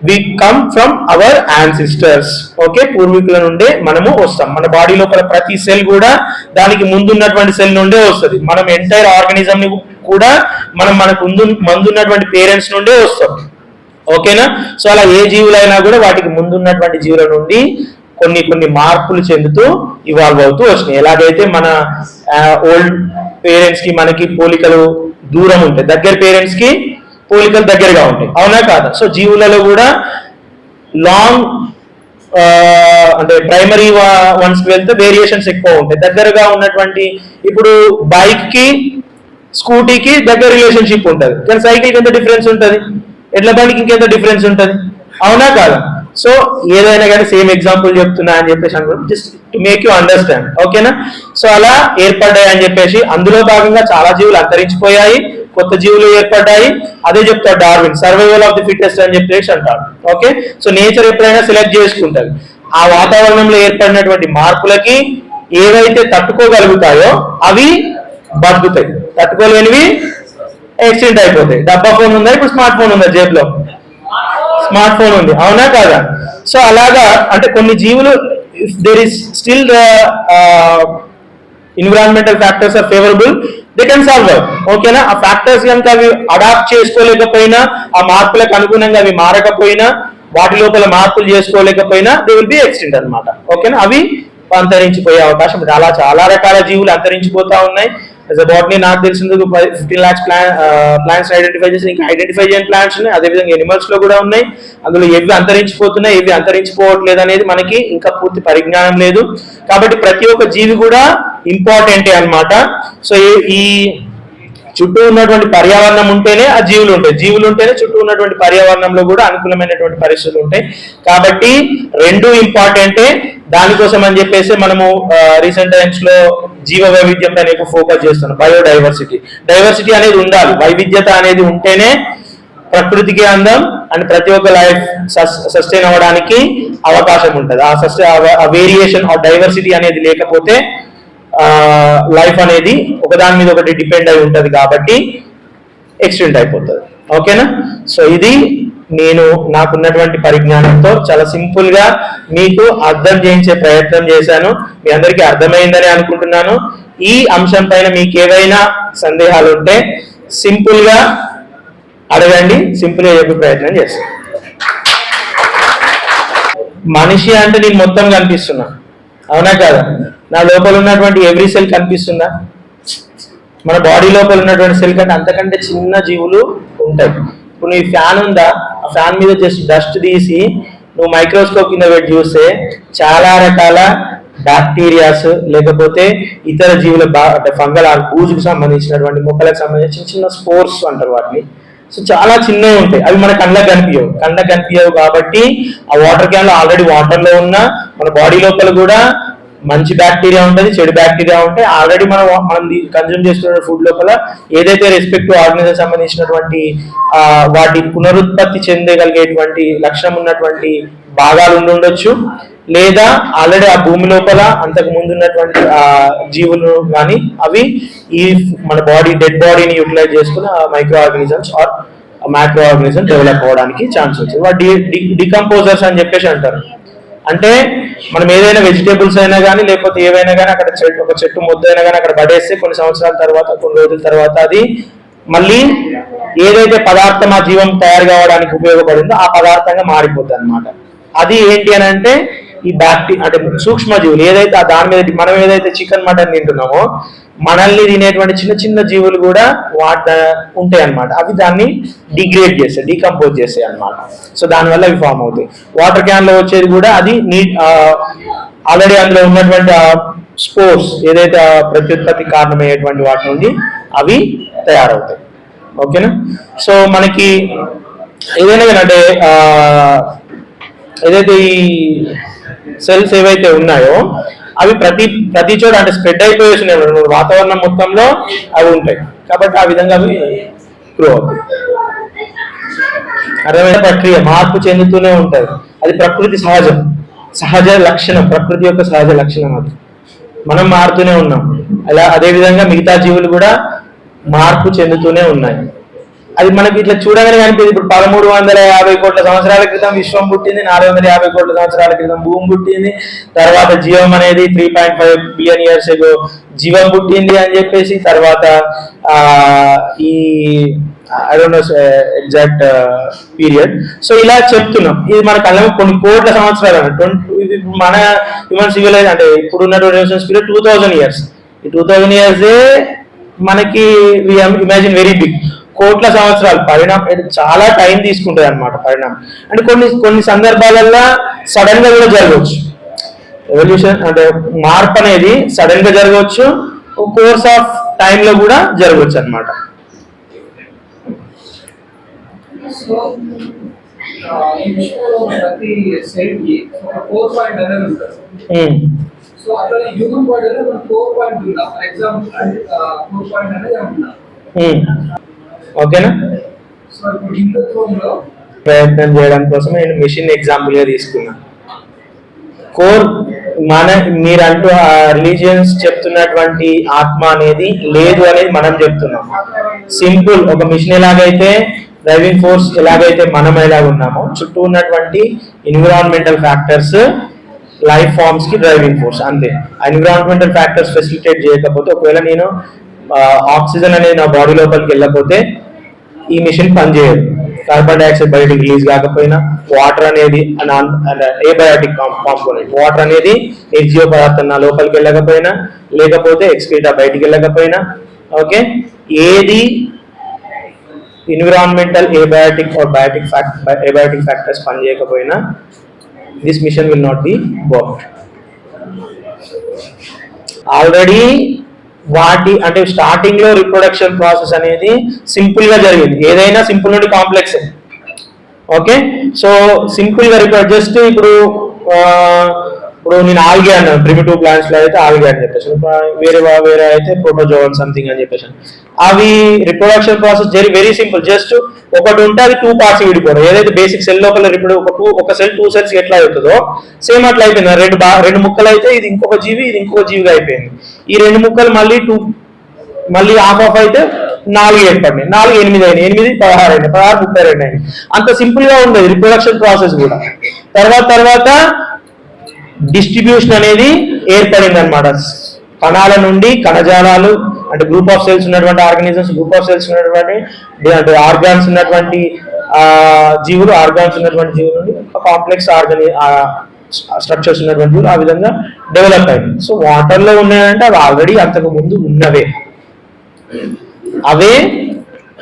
we come from our ancestors. Okay, పూర్వీకుల నుండే మనము వస్తాం. మన బాడీ లోపల ప్రతి సెల్ కూడా దానికి ముందున్నటువంటి సెల్ నుండే వస్తుంది. మనం ఎంటైర్ ఆర్గానిజం ని కూడా మనకు ముందున్నటువంటి పేరెంట్స్ నుండే వస్తాం. ఓకేనా? సో అలా ఏ జీవులైనా కూడా వాటికి ముందున్నటువంటి జీవుల నుండి కొన్ని మార్పులు చెందుతూ ఇవాల్వ్ అవుతూ వచ్చినాయి. ఎలాగైతే మన ఓల్డ్ పేరెంట్స్ కి మనకి పోలికలు దూరం ఉంటాయి, దగ్గర పేరెంట్స్ కి పోలికలు దగ్గరగా ఉంటాయి, అవునా కాదా? సో జీవులలో కూడా లాంగ్ అంటే ప్రైమరీ వన్స్ కి వెళ్తే వేరియేషన్స్ ఎక్కువ ఉంటాయి. దగ్గరగా ఉన్నటువంటి, ఇప్పుడు బైక్ కి స్కూటీకి దగ్గర రిలేషన్షిప్ ఉంటుంది, కానీ సైకిల్కి ఎంత డిఫరెన్స్ ఉంటుంది, ఎడ్ల బండికి ఇంకెంత డిఫరెన్స్ ఉంటుంది, అవునా కాదా? సో ఏదైనా కానీ సేమ్ ఎగ్జాంపుల్ చెప్తున్నా అని చెప్పేసి అనుకుంటున్నాను, just to make you understand, ఓకేనా. సో అలా ఏర్పడ్డాయి అని చెప్పేసి అందులో భాగంగా చాలా జీవులు అంతరించిపోయాయి, కొత్త జీవులు ఏర్పడ్డాయి. అదే చెప్తాడు Darwin, survival of the fittest అని చెప్పేసి అంటాడు. ఓకే, సో నేచర్ ఎప్పుడైనా సెలెక్ట్ చేసుకుంటుంది. ఆ వాతావరణంలో ఏర్పడినటువంటి మార్పులకి ఏవైతే తట్టుకోగలుగుతాయో అవి బతుకుతాయి, తట్టుకోలేనివి ఎక్స్టెంట్ అయిపోతాయి. డబ్బా ఫోన్ ఉందా, ఇప్పుడు స్మార్ట్ ఫోన్ ఉందా, జేబులో స్మార్ట్ ఫోన్ ఉంది, అవునా కాదా. సో అలాగా అంటే కొన్ని జీవులు if there is still the environmental factors are favourable, they can survive, ఓకేనా. ఆ ఫ్యాక్టర్స్ కనుక అవి అడాప్ట్ చేసుకోలేకపోయినా, ఆ మార్పులకు అనుగుణంగా అవి మారకపోయినా, వాటి లోపల మార్పులు చేసుకోలేకపోయినా దే విల్ బి ఎక్స్టెంట్ అన్నమాట, ఓకేనా. అవి అంతరించిపోయే అవకాశం అలా చాలా రకాల జీవులు అంతరించిపోతా ఉన్నాయి. యాజ్ అ బాటనీ నాకు తెలిసింది 15 lakhs ప్లాంట్స్ ఐడెంటిఫై చేసి ఇంకా ఐడెంటిఫై చేయని ప్లాంట్స్ ఉన్నాయి. అదేవిధంగా ఎనిమల్స్ లో కూడా ఉన్నాయి. అందులో ఏవి అంతరించిపోతున్నాయి, ఏవి అంతరించిపోవట్లేదు అనేది మనకి ఇంకా పూర్తి పరిజ్ఞానం లేదు. కాబట్టి ప్రతి ఒక్క జీవి కూడా ఇంపార్టెంటే అన్నమాట. సో ఈ చుట్టూ ఉన్నటువంటి పర్యావరణం ఉంటేనే ఆ జీవులు ఉంటాయి, జీవులు ఉంటేనే చుట్టూ ఉన్నటువంటి పర్యావరణంలో కూడా అనుకూలమైనటువంటి పరిస్థితులు ఉంటాయి. కాబట్టి రెండు ఇంపార్టెంటే. దానికోసం అని చెప్పేసి మనము రీసెంట్ టైమ్స్ లో జీవ వైవిధ్యం పైన ఎక్కువ ఫోకస్ చేస్తున్నాం. బయోడైవర్సిటీ, డైవర్సిటీ అనేది ఉండాలి, వైవిధ్యత అనేది ఉంటేనే ప్రకృతికి అందం అండ్ ప్రతి ఒక్క లైఫ్ సస్టైన్ అవ్వడానికి అవకాశం ఉంటుంది. ఆ వేరియేషన్, ఆ డైవర్సిటీ అనేది లేకపోతే లైఫ్ అనేది ఒకదాని మీద ఒకటి డిపెండ్ అయి ఉంటుంది, కాబట్టి ఎక్స్టెంట్ అయిపోతుంది, ఓకేనా. సో ఇది నేను నాకున్నటువంటి పరిజ్ఞానంతో చాలా సింపుల్ గా మీకు అర్థం చేయించే ప్రయత్నం చేశాను. మీ అందరికీ అర్థమైందని అనుకుంటున్నాను. ఈ అంశం పైన మీకు ఏవైనా సందేహాలు ఉంటే సింపుల్ గా అడగండి, సింపుల్ గా చెప్పే ప్రయత్నం చేస్తాను. మనిషి అంటే నేను మొత్తం కనిపిస్తున్నా, అవునా కాదా. నా లోపల ఉన్నటువంటి ఎవ్రీ సెల్ కనిపిస్తుందా? మన బాడీ లోపల ఉన్నటువంటి సెల్ కంటే అంతకంటే చిన్న జీవులు ఉంటాయి. ఇప్పుడు నీ ఫ్యాన్ ఉందా, ఆ ఫ్యాన్ మీద జస్ట్ డస్ట్ తీసి నువ్వు మైక్రోస్కోప్ కింద పెట్టి చూస్తే చాలా రకాల బ్యాక్టీరియాస్ లేకపోతే ఇతర జీవుల అంటే ఫంగల్ బూజుకు సంబంధించినటువంటి మొక్కలకు సంబంధించిన చిన్న చిన్న స్పోర్స్ అంటారు వాటిని. సో చాలా చిన్నవి ఉంటాయి, అవి మన కళ్ళకు కనిపించవు. కాబట్టి ఆ వాటర్ క్యాన్ లో ఆల్రెడీ వాటర్ లో ఉన్న మన బాడీ లోపల కూడా మంచి బ్యాక్టీరియా ఉంటుంది, చెడు బ్యాక్టీరియా ఉంటాయి. ఆల్రెడీ మనం కన్జ్యూమ్ చేస్తున్న ఫుడ్ లోపల ఏదైతే రెస్పెక్టివ్ ఆర్గనిజం సంబంధించినటువంటి వాటి పునరుత్పత్తి చెందగలిగేటువంటి లక్షణం ఉన్నటువంటి భాగాలు ఉండొచ్చు, లేదా ఆల్రెడీ ఆ భూమి లోపల అంతకు ముందు ఉన్నటువంటి జీవులు కానీ అవి ఈ మన బాడీ డెడ్ బాడీని యూటిలైజ్ చేసుకుని ఆ micro organisms or micro organism develop అవ్వడానికి ఛాన్స్ వచ్చింది. వాటి డికంపోజర్స్ అని చెప్పేసి అంటారు. అంటే మనం ఏదైనా వెజిటేబుల్స్ అయినా కానీ లేకపోతే ఏవైనా కానీ అక్కడ ఒక చెట్టు ముద్ద అయినా కానీ అక్కడ పడేస్తే కొన్ని సంవత్సరాల తర్వాత, కొన్ని రోజుల తర్వాత అది మళ్ళీ ఏదైతే పదార్థం ఆ జీవం తయారు కావడానికి ఉపయోగపడిందో ఆ పదార్థంగా మారిపోతుంది అన్నమాట. అది ఏంటి అని అంటే ఈ అంటే సూక్ష్మజీవులు ఏదైతే దాని మీద మనం ఏదైతే చికెన్ మటన్ తింటున్నామో మనల్ని తినేటువంటి చిన్న చిన్న జీవులు కూడా ఉంటాయి అన్నమాట. అవి దాన్ని డిగ్రేడ్ చేస్తాయి, డీకంపోజ్ చేస్తాయి అన్నమాట. సో దానివల్ల అవి ఫామ్ అవుతాయి. వాటర్ క్యాన్ లో వచ్చేది కూడా అది ఆల్రెడీ అందులో ఉన్నటువంటి స్పోర్స్ ఏదైతే ప్రత్యుత్పత్తి కారణమయ్యేటువంటి వాటి నుండి అవి తయారవుతాయి, ఓకేనా. సో మనకి ఏదైనా అంటే ఏదైతే ఈ సెల్స్ ఏవైతే ఉన్నాయో అవి ప్రతి చోట అంటే స్ప్రెడ్ అయిపోయేసి వాతావరణం మొత్తంలో అవి ఉంటాయి. కాబట్టి ఆ విధంగా అవి గ్రో అవుతాయి. అర్థమైన ప్రక్రియ మార్పు చెందుతూనే ఉంటాయి. అది ప్రకృతి సహజ లక్షణం, ప్రకృతి యొక్క సహజ లక్షణం. అది మనం మారుతూనే ఉన్నాం. అలా అదే విధంగా మిగతా జీవులు కూడా మార్పు చెందుతూనే ఉన్నాయి. అది మనకి ఇట్లా చూడగానే కనిపిస్తుంది. ఇప్పుడు 1350 కోట్ల సంవత్సరాల క్రితం విశ్వం పుట్టింది, 450 కోట్ల సంవత్సరాల క్రితం భూమి పుట్టింది, తర్వాత జీవం అనేది 3.5 బిలియన్ ఇయర్స్ ఎగో జీవం పుట్టింది అని చెప్పేసి, తర్వాత ఈ I don't know exact period. So ఇలా చెప్తున్నాం. ఇది మన కళ్ళ కొన్ని కోట్ల సంవత్సరాలు మన హ్యూమన్ సివిలైజ్ అంటే ఇప్పుడు ఉన్నటువంటి పీరియడ్ 2000 ఇయర్స్. ఈ 2000 ఇయర్స్ మనకి ఇమాజిన్ వెరీ బిగ్. కోట్ల సంవత్సరాలు పరిణామం చాలా టైం తీసుకుంటుంది అన్నమాట పరిణామం. అంటే కొన్ని సందర్భాలలో సడన్ గా కూడా జరగవచ్చు. ఎవల్యూషన్ అంటే మార్పు అనేది సడన్ గా జరగవచ్చు, కోర్స్ ఆఫ్ టైం లో కూడా జరగవచ్చు అన్నమాట. ఈ విషయంలో ప్రతి సెల్ కి ఒక కోర్ పాయింట్ అనేది ఉంటుంది. సో అట్లా హ్యూమన్ బాడీలో మన కోర్ పాయింట్ ఉందా? ఫర్ ఎగ్జాంపుల్ కోర్ పాయింట్ అనేది ఉందా? ఓకేనా? సో ఇప్పుడు హిందుత్వంలో ప్రయత్నం చేయడం కోసం నేను మిషన్ ఎగ్జాంపుల్ గా తీసుకున్నాను. కోర్ మీరంటూ ఆ రిలీజియన్స్ చెప్తున్నటువంటి ఆత్మ అనేది లేదు అనేది మనం చెప్తున్నాం. సింపుల్, ఒక మిషన్ ఎలాగైతే డ్రైవింగ్ ఫోర్స్ ఎలాగైతే మనం ఎలాగ ఉన్నామో, చుట్టూ ఉన్నటువంటి ఎన్విరాన్మెంటల్ ఫ్యాక్టర్స్ లైఫ్ ఫార్మ్స్ కి డ్రైవింగ్ ఫోర్స్ అంతే. ఎన్విరాన్మెంటల్ ఫ్యాక్టర్స్ ఫెసిలిటేట్ చేయకపోతే, ఒకవేళ నేను ఆక్సిజన్ అనేది నా బాడీ లోపలికి వెళ్ళకపోతే ఈ మిషన్ పనిచేయదు. కార్బన్ డైఆక్సైడ్ బయటకు రిలీజ్ కాకపోయినా, వాటర్ అనేది ఏబయాటిక్ కాంపోనెంట్, వాటర్ అనేది నిర్జీవ పదార్థం నా లోపలికి వెళ్ళకపోయినా, లేకపోతే ఎక్స్క్రీటా బయటికి వెళ్ళకపోయినా, ఓకే, ఏది environmental abiotic or abiotic factors పనిచేయకపోయినా this machine will not be worked. Already వాటి అంటే స్టార్టింగ్ లో రిప్రొడక్షన్ ప్రాసెస్ అనేది సింపుల్ గా జరిగింది. ఏదైనా సింపుల్ నుండి కాంప్లెక్స్. ఓకే, సో సింపుల్ గా జస్ట్ ఇప్పుడు నేను ఆల్గే అన్నాను, ప్రిమిటివ్ ప్లాంట్స్ లో అయితే ఆల్గే అని చెప్పేసి, వేరే అయితే ప్రోటోజోవన్ సంథింగ్ అని చెప్పేసి. అవి reproduction process very simple. Just ఒకటి ఉంటే అది 2 పార్ట్స్ విడిపోవడం. ఏదైతే బేసిక్ సెల్ లోపల ఇప్పుడు ఒక సెల్ 2 సెల్స్ ఎట్లా అవుతుందో సేమ్ అట్లా అయిపోయింది. రెండు ముక్కలు అయితే ఇది ఇంకొక జీవి, ఇది ఇంకొక జీవిగా అయిపోయింది. ఈ 2 ముక్కలు మళ్ళీ ఆఫ్ అయితే 4 ఏర్పడినాయి, 4 8 అయినాయి, 8 16 అయినాయి, 16 32 అయినాయి. అంత సింపుల్ గా ఉండేది రిప్రొడక్షన్ ప్రాసెస్ కూడా. తర్వాత డిస్ట్రిబ్యూషన్ అనేది ఏర్పడింది అనమాట. కణాల నుండి కణజాలాలు అంటే గ్రూప్ ఆఫ్ సెల్స్ ఉన్నటువంటి ఆర్గానిజమ్స్, గ్రూప్ ఆఫ్ సెల్స్ ఉన్నటువంటి అంటే ఆర్గాన్స్ ఉన్నటువంటి జీవులు నుండి కాంప్లెక్స్ స్ట్రక్చర్స్ ఉన్నటువంటి జీవులు ఆ విధంగా డెవలప్ అయింది. సో వాటర్ లో ఉన్నాయంటే అవి ఆల్రెడీ అంతకు ముందు ఉన్నవే, అవే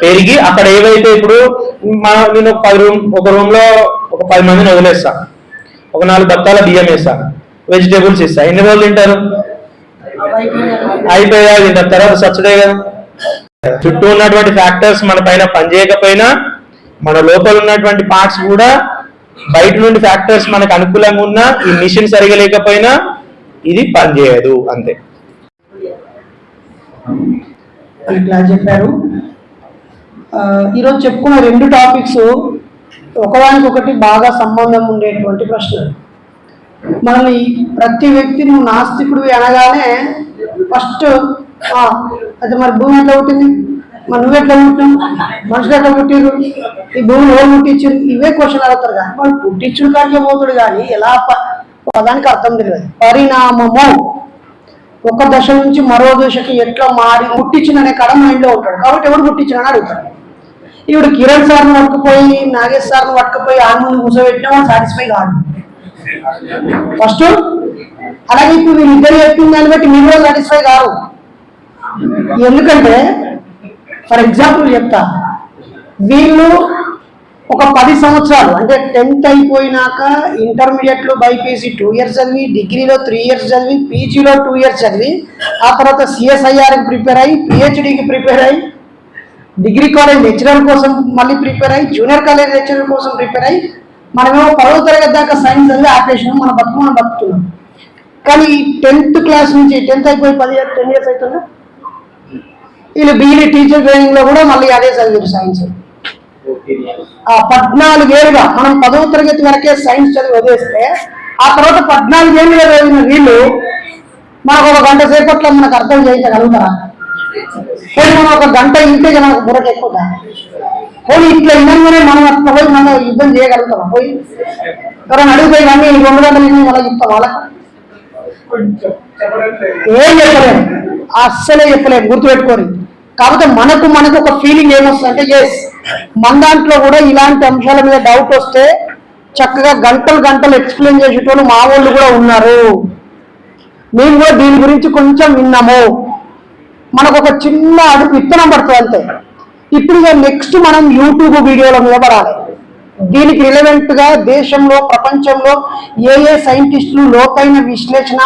పెరిగి అక్కడ ఏవైతే ఇప్పుడు నేను ఒక రూమ్ లో ఒక 10 మందిని వదిలేస్తాను, ఒక 4 బత్తాల బియ్యం వేస్తాను, వెజిటేబుల్స్ ఇస్తాను. ఎన్ని రోజులు తింటారు? అయిపోయా తింటారు, తర్వాత సచ్చుడే కదా. చుట్టూ ఉన్నటువంటి ఫ్యాక్టర్స్ మన పైన పనిచేయకపోయినా, మన లోపల ఉన్నటువంటి పార్ట్స్ కూడా బయట నుండి ఫ్యాక్టర్స్ మనకు అనుకూలంగా ఉన్నా, ఈ మిషన్ సరిగా లేకపోయినా ఇది పనిచేయదు అంతే. ఇట్లా చెప్పారు. ఈరోజు చెప్పుకున్న 2 టాపిక్స్ ఒకదానికొకటి బాగా సంబంధం ఉండేటువంటి ప్రశ్నలు. మనల్ని ప్రతి వ్యక్తి నువ్వు నాస్తికుడివి అనగానే ఫస్ట్ అయితే మరి భూమి ఎట్లా పుట్టింది, మరి నువ్వెట్లా పుట్టావు, మనుషులు ఎట్లా పుట్టిరు, ఈ భూమిని ఎవరు పుట్టించారు, ఇవే క్వశ్చన్ అడుగుతారు. కానీ వాళ్ళు పుట్టించుడు కాకే పోతాడు, కానీ ఎలా పదానికి అర్థం తెలియదు. పరిణామము ఒక దశ నుంచి మరో దశకి ఎట్లా మారి పుట్టించిన అనే కడ మైండ్లో ఉంటాడు. కాబట్టి ఎవరు పుట్టించిన అడుగుతాడు. ఇప్పుడు కిరణ్ సార్ని పట్టుకుపోయి నాగేష్ సార్ని పట్టుకుపోయి ఆ ముందు కూర్చోబెట్టినా వాడు సాటిస్ఫై కాదు ఫస్ట్. అలాగే ఇప్పుడు వీళ్ళిద్దరు చెప్పిన దాన్ని బట్టి మీరు కూడా సాటిస్ఫై కాదు. ఎందుకంటే ఫర్ ఎగ్జాంపుల్ చెప్తా, వీళ్ళు ఒక 10 సంవత్సరాలు అంటే 10th అయిపోయినాక ఇంటర్మీడియట్లో బైపీసీ 2 years చదివి, డిగ్రీలో 3 years చదివి, పీజీలో 2 years చదివి, ఆ తర్వాత సిఎస్ఐఆర్కి ప్రిపేర్ అయ్యి, పిహెచ్డికి ప్రిపేర్ అయ్యి, డిగ్రీ కాలేజ్ లెక్చరర్ కోసం మళ్ళీ ప్రిపేర్ అయ్యి, జూనియర్ కాలేజ్ లెక్చరర్ కోసం ప్రిపేర్ అయ్యి, మనమేమో 10వ తరగతి దాకా సైన్స్ చదివి ఆపేసినాం, మనం బతుకుతున్నాం. కానీ 10th క్లాస్ నుంచి 10th అయిపోయి 10 years అవుతుందా, వీళ్ళు బీఈడీ టీచర్ ట్రైనింగ్ లో కూడా మళ్ళీ అదే చదివారు సైన్స్. 14 ఏళ్ళుగా మనం 10వ తరగతి వరకే సైన్స్ చదివి వదిలేస్తే, ఆ తర్వాత 14 ఏళ్ళుగా చదివిన వీళ్ళు మనకు ఒక గంట సేపట్లో మనకు అర్థం చేయించగలుగుతారా? పోయి మనం ఒక గంట ఇంటే మనకు బుర్రకు ఎక్కువ పోయి ఇట్లా ఇవ్వగానే మనం అట్లా పోయి మనం యుద్ధం చేయగలుగుతాం. పోయి ఎవరైనా అడిగిపోయి కానీ 2 గంటలు మనం చెప్తాం వాళ్ళకు ఏం చెప్పలేము, అస్సలే చెప్పలేము, గుర్తుపెట్టుకోరు. కాకపోతే మనకు ఒక ఫీలింగ్ ఏమొస్తుందంటే, ఎస్ మన దాంట్లో కూడా ఇలాంటి అంశాల మీద డౌట్ వస్తే చక్కగా గంటలు ఎక్స్ప్లెయిన్ చేసేటోళ్ళు మా వాళ్ళు కూడా ఉన్నారు. మేము కూడా దీని గురించి కొంచెం విన్నాము, మనకు ఒక చిన్న అడుగు విత్తనం పడుతుంది అంతే. ఇప్పుడు నెక్స్ట్ మనం యూట్యూబ్ వీడియోల మీద పడాలి. దీనికి రిలవెంట్ గా దేశంలో ప్రపంచంలో ఏ సైంటిస్టులు లోతైన విశ్లేషణ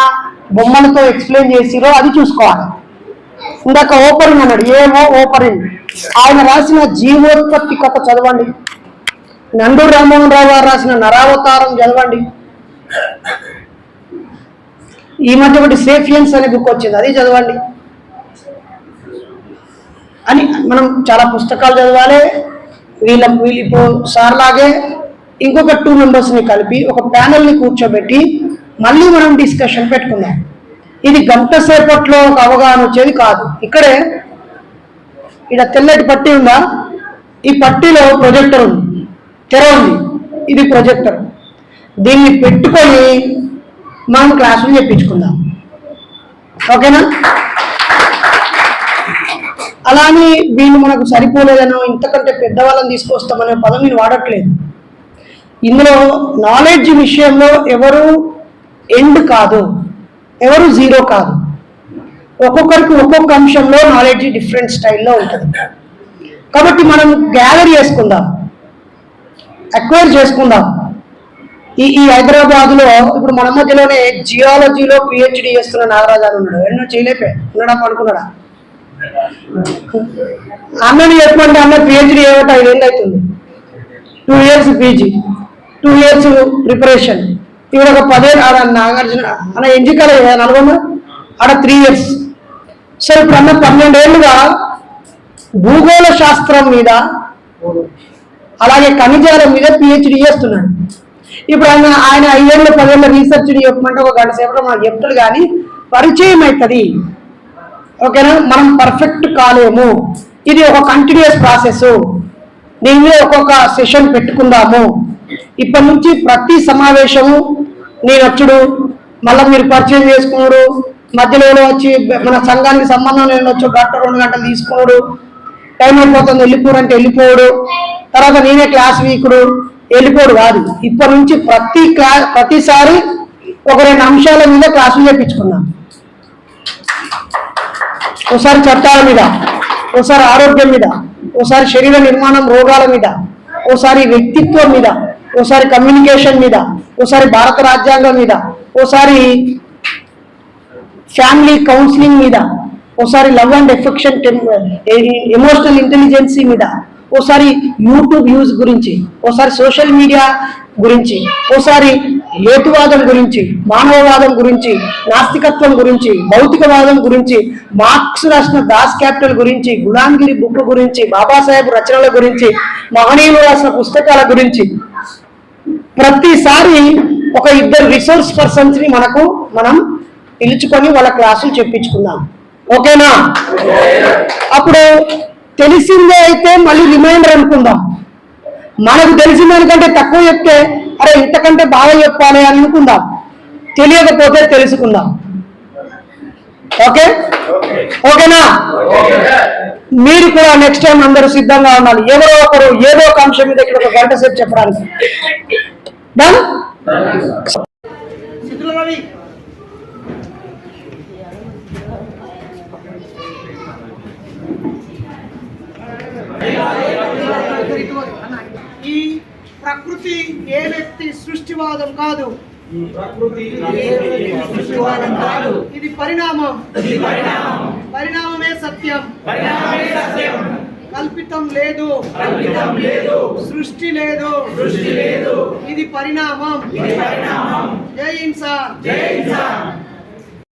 బొమ్మలతో ఎక్స్ప్లెయిన్ చేసిరో అది చూసుకోవాలి. ఇందాక ఓపరింగ్ అన్నాడు, ఏమో ఓపరింగ్, ఆయన రాసిన జీవోత్పత్తి కథ చదవండి. నండూరు రామ్మోహన్ రావు గారు రాసిన నరావతారం చదవండి. ఈ మధ్య ఒకటి సేఫియన్స్ అనే బుక్ వచ్చింది, అది చదవండి. అని మనం చాలా పుస్తకాలు చదవాలి. వీళ్ళు ఇప్పుడు సార్ లాగే ఇంకొక 2 మెంబర్స్ని కలిపి ఒక ప్యానెల్ని కూర్చోబెట్టి మళ్ళీ మనం డిస్కషన్ పెట్టుకుందాం. ఇది గంట సేపట్లో ఒక అవగాహన వచ్చేది కాదు. ఇక్కడే ఇక్కడ తెల్లటి పట్టీ ఉందా, ఈ పట్టీలో ప్రొజెక్టర్ ఉంది, తెర ఉంది, ఇది ప్రొజెక్టర్. దీన్ని పెట్టుకొని మనం క్లాసులు చెప్పించుకుందాం. ఓకేనా? అలానే వీళ్ళు మనకు సరిపోలేదనో ఇంతకంటే పెద్దవాళ్ళని తీసుకొస్తామనే పదం నేను వాడట్లేదు. ఇందులో నాలెడ్జ్ విషయంలో ఎవరు ఎండ్ కాదు, ఎవరు జీరో కాదు. ఒక్కొక్కరికి ఒక్కొక్క అంశంలో నాలెడ్జ్ డిఫరెంట్ స్టైల్లో ఉంటుంది. కాబట్టి మనం గ్యాదర్ చేసుకుందాం, అక్వైర్ చేసుకుందాం. ఈ హైదరాబాద్లో ఇప్పుడు మన మధ్యలోనే జియాలజీలో PhD చేస్తున్న నాగరాజు అని ఉన్నాడు. ఎన్నో చేయలేపే ఉన్నాడా, అనుకున్నాడా? అన్నని చెప్పండి, అన్న PhD ఏమంటే 5 ఏళ్ళు అవుతుంది, 2 years PG, 2 years ప్రిపరేషన్. ఇక్కడ ఒక 10 ఏళ్ళు ఆడ నాగార్జున అన్న ఎంజికల నల్గొండ ఆడ 3 years. సో ఇప్పుడు అన్న 12 ఏళ్ళుగా భూగోళ శాస్త్రం మీద అలాగే ఖనిజాల మీద PhD చేస్తున్నాడు. ఇప్పుడు ఆయన 5 ఏళ్ళు 10 ఏళ్ళ రీసెర్చ్ చెప్పమంటే ఒక గంట సేపట్లో మనకు చెప్తాడు, కానీ పరిచయం అవుతుంది. ఓకేనా? మనం పర్ఫెక్ట్ కాలేము. ఇది ఒక కంటిన్యూస్ ప్రాసెస్. దీని మీద ఒక్కొక్క సెషన్ పెట్టుకుందాము. ఇప్పటి నుంచి ప్రతి సమావేశము నేను వచ్చుడు, మళ్ళీ మీరు పరిచయం చేసుకున్నాడు, మధ్యలో వచ్చి మన సంఘానికి సంబంధం లేని వచ్చి 1-2 గంటలు తీసుకున్నాడు, టైం అయిపోతుంది వెళ్ళిపోరంటే వెళ్ళిపోడు, తర్వాత నేనే క్లాస్ వీకుడు వెళ్ళిపోడు కాదు. ఇప్పటి నుంచి ప్రతిసారి ఒక 2 అంశాల మీద క్లాసులు చెప్పించుకున్నాం. ఒకసారి చట్టాల మీద, ఒకసారి ఆరోగ్యం మీద, ఒకసారి శరీర నిర్మాణం రోగాల మీద, ఒకసారి వ్యక్తిత్వం మీద, ఒకసారి కమ్యూనికేషన్ మీద, ఒకసారి భారత రాజ్యాంగం మీద, ఒకసారి ఫ్యామిలీ కౌన్సిలింగ్ మీద, ఒకసారి లవ్ అండ్ ఎఫెక్షన్ ఎమోషనల్ ఇంటెలిజెన్సీ మీద, ఒకసారి యూట్యూబ్ యూజ్ గురించి, ఒకసారి సోషల్ మీడియా గురించి, ఒకసారి హేతువాదం గురించి, మానవవాదం గురించి, నాస్తికత్వం గురించి, భౌతికవాదం గురించి, మార్క్స్ రాసిన దాస్ క్యాపిటల్ గురించి, గులాంగిరి బుక్ గురించి, బాబాసాహెబ్ రచనల గురించి, మహనీయులు రాసిన పుస్తకాల గురించి ప్రతిసారి ఒక 2 రిసోర్స్ పర్సన్స్ ని మనం పిలుచుకొని వాళ్ళ క్లాసులు చెప్పించుకుందాం. ఓకేనా? అప్పుడు తెలిసిందే అయితే మళ్ళీ రిమైండర్ అనుకుందాం. మనకు తెలిసిన దానికంటే తక్కువ చెప్తే అరే ఇంతకంటే బాగా చెప్పాలి అని అనుకుందాం. తెలియకపోతే తెలుసుకుందాం. ఓకే? ఓకేనా? మీరు కూడా నెక్స్ట్ టైం అందరూ సిద్ధంగా ఉండాలి. ఎవరో ఒకరు ఏదో ఒక అంశం మీద ఇక్కడ ఒక గంట సేపు చెప్పడానికి. డన్? ఈ ప్రకృతి ఏ వ్యక్తి సృష్టివాదం కాదు, ఇది పరిణామం. పరిణామమే సత్యం. కల్పితం లేదు, సృష్టి లేదు, ఇది పరిణామం. జై హింద్ సార్.